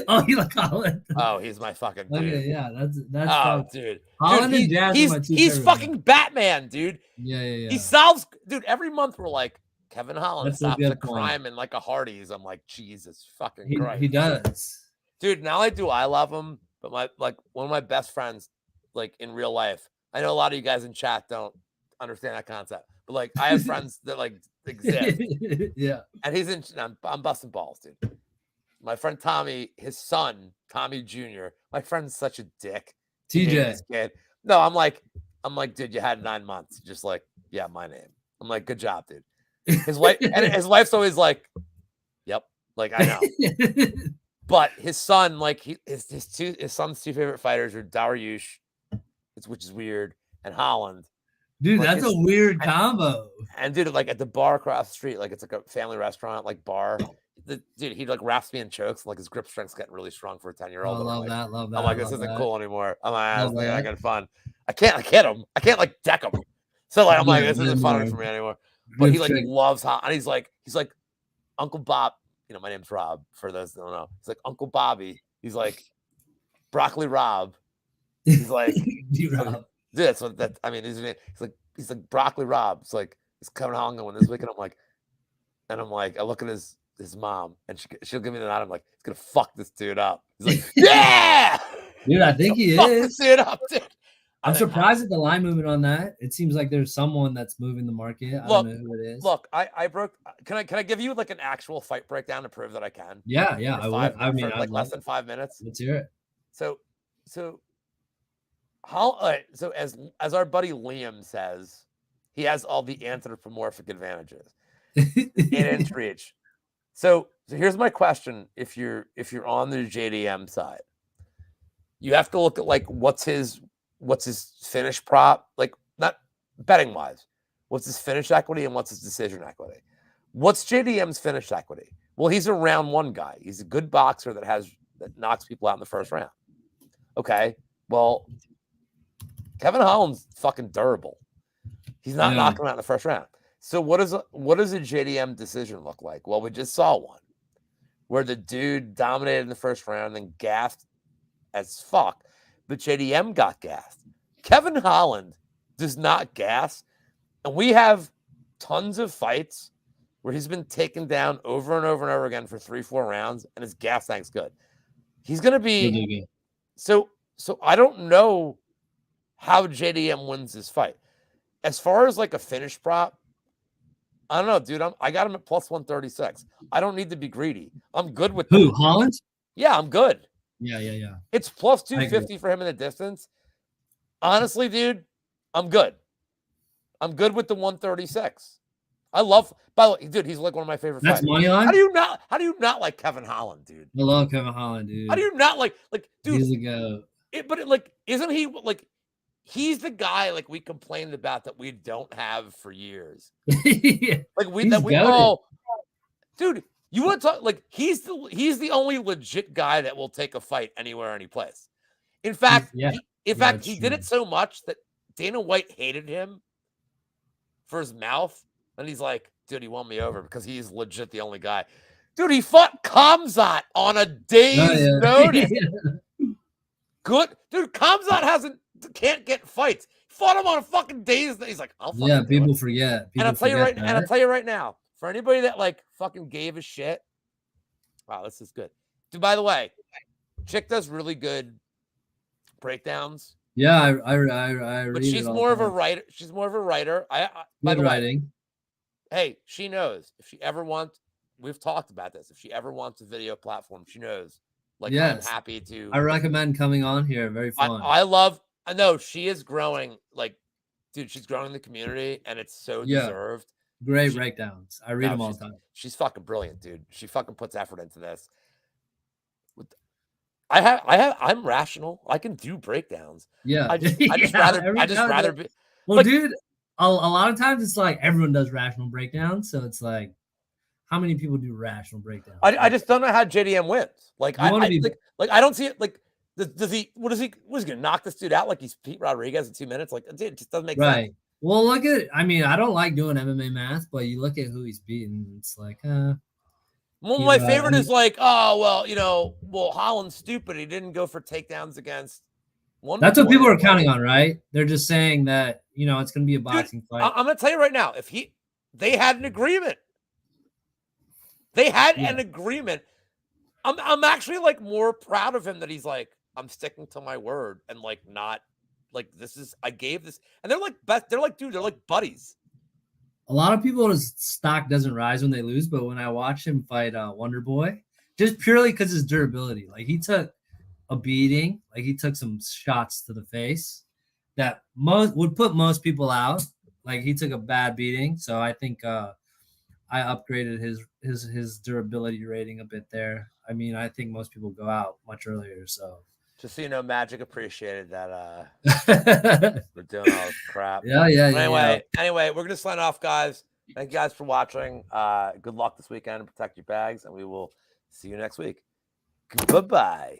Speaker 2: Oh, you like Holland?
Speaker 1: Oh, he's my fucking dude.
Speaker 2: Okay, yeah, that's.
Speaker 1: Oh, dude.
Speaker 2: Holland and Jazz.
Speaker 1: He's fucking Batman, dude.
Speaker 2: Yeah.
Speaker 1: He solves, dude. Every month we're like, Kevin Holland stops a crime in like a Hardee's. I'm like, Jesus fucking Christ.
Speaker 2: He does,
Speaker 1: dude. Not only do I love him, but one of my best friends, like in real life. I know a lot of you guys in chat don't understand that concept, but like I have friends that like exist.
Speaker 2: Yeah.
Speaker 1: And he's in. I'm busting balls, dude. My friend Tommy, his son, Tommy Jr. My friend's such a dick.
Speaker 2: TJ.
Speaker 1: Kid. No, I'm like, dude, you had 9 months. Just like, yeah, my name. I'm like, good job, dude. His wife and his wife's always like, yep, like I know. But his son, like his son's two favorite fighters are Dariush, which is weird, and Holland.
Speaker 2: Dude, like that's a weird combo.
Speaker 1: And dude, like at the bar across the street, like it's like a family restaurant, like bar. Dude, he like wraps me in chokes. Like his grip strength's getting really strong for a 10-year-old.
Speaker 2: I love that.
Speaker 1: I'm like, this isn't cool anymore. I'm like, I got fun. I can't hit him. I can't like deck him. So like, I'm like, this isn't fun for me anymore. But he like loves hot, and he's like Uncle Bob. my name's Rob. For those that don't know, he's like Uncle Bobby. He's like Broccoli Rob. He's like,
Speaker 2: Rob.
Speaker 1: Dude, that's what that. I mean, he's like Broccoli Rob. It's like he's coming home going this week, and I'm like, I look at his mom, and she'll give me the nod. I'm like, he's gonna fuck this dude up. He's like, yeah,
Speaker 2: dude, I think he
Speaker 1: fuck
Speaker 2: is.
Speaker 1: This dude up, dude.
Speaker 2: I'm surprised at the line movement on that. It seems like there's someone that's moving the market. I don't know who it is.
Speaker 1: Look, I broke. Can I give you like an actual fight breakdown to prove that I can?
Speaker 2: Yeah, I would. I mean,
Speaker 1: like less than 5 minutes.
Speaker 2: Let's hear it.
Speaker 1: So as our buddy Liam says, he has all the anthropomorphic advantages in inch reach. So here's my question: if you're on the JDM side, you have to look at like what's his finish prop, like not betting wise. What's his finish equity and what's his decision equity? What's JDM's finish equity? Well, he's a round one guy. He's a good boxer that knocks people out in the first round. Okay, well, Kevin Holland's fucking durable. He's not knocking him out in the first round. So what does a JDM decision look like? Well, we just saw one where the dude dominated in the first round and then gassed as fuck, but JDM got gassed. Kevin Holland does not gas, and we have tons of fights where he's been taken down over and over and over again for 3-4 rounds, and his gas tank's good. He's gonna be so I don't know how JDM wins this fight. As far as like a finish prop, I don't know, dude. I got him at plus 136. I don't need to be greedy. I'm good with
Speaker 2: who Holland.
Speaker 1: Yeah, I'm good.
Speaker 2: Yeah.
Speaker 1: It's plus 250 for him in the distance. Honestly, dude, I'm good. I'm good with the 136. I love. By the way, dude, he's like one of my favorite.
Speaker 2: That's
Speaker 1: fighters.
Speaker 2: money line.
Speaker 1: How do you not like Kevin Holland, dude?
Speaker 2: I love Kevin Holland, dude.
Speaker 1: How do you not like dude?
Speaker 2: He's a goat.
Speaker 1: Isn't he like? He's the guy like we complained about that we don't have for years.
Speaker 2: Yeah.
Speaker 1: Dude, you want to talk like he's the only legit guy that will take a fight anywhere, any place. In fact, he did it so much that Dana White hated him for his mouth, and he's like, dude, he won me over because he's legit the only guy. Dude, he fought Khamzat on a day's notice. Good, dude. Khamzat can't get fights. Fought him on a fucking day's. He's like, I'll fucking
Speaker 2: people forget.
Speaker 1: And I'll tell you right now, for anybody that like fucking gave a shit, wow, this is good. Dude, by the way, Chick does really good breakdowns.
Speaker 2: Yeah, I read.
Speaker 1: But she's more of a writer. She's more of a writer. By the way, hey, she knows if she ever wants. We've talked about this. If she ever wants a video platform, she knows. Like, I'm happy to.
Speaker 2: I recommend coming on here. Very fun.
Speaker 1: I know she is growing. Like, dude, she's growing the community, and it's so deserved.
Speaker 2: Great breakdowns. I read them all the time.
Speaker 1: She's fucking brilliant, dude. She fucking puts effort into this. I'm rational. I can do breakdowns.
Speaker 2: Yeah.
Speaker 1: I just rather be.
Speaker 2: Well, like, dude, a lot of times it's like everyone does rational breakdowns, so it's like, how many people do rational breakdowns?
Speaker 1: I just don't know how JDM wins. Like, I don't see it. Like, does he? What is he gonna knock this dude out like he's Pete Rodriguez in 2 minutes? Like, it just doesn't make sense.
Speaker 2: Well, look at. I mean, I don't like doing MMA math, but you look at who he's beaten. It's like,
Speaker 1: well, my favorite is like, Holland's stupid. He didn't go for takedowns against one.
Speaker 2: That's what people are counting on, right? They're just saying that it's going to be a boxing fight.
Speaker 1: I'm going to tell you right now, they had an agreement. They had an agreement. I'm actually like more proud of him that he's like, I'm sticking to my word and like not like I gave this, and they're like dude, they're like buddies.
Speaker 2: A lot of people's stock doesn't rise when they lose, but when I watch him fight Wonder Boy, just purely because his durability, like he took a beating, like he took some shots to the face that would put most people out. Like he took a bad beating, so I think I upgraded his durability rating a bit there. I mean, I think most people go out much earlier. So
Speaker 1: just so you know, Magic appreciated that we're doing all this crap.
Speaker 2: Yeah.
Speaker 1: Anyway, we're gonna sign off, guys. Thank you guys for watching. Good luck this weekend and protect your bags, and we will see you next week. Bye-bye.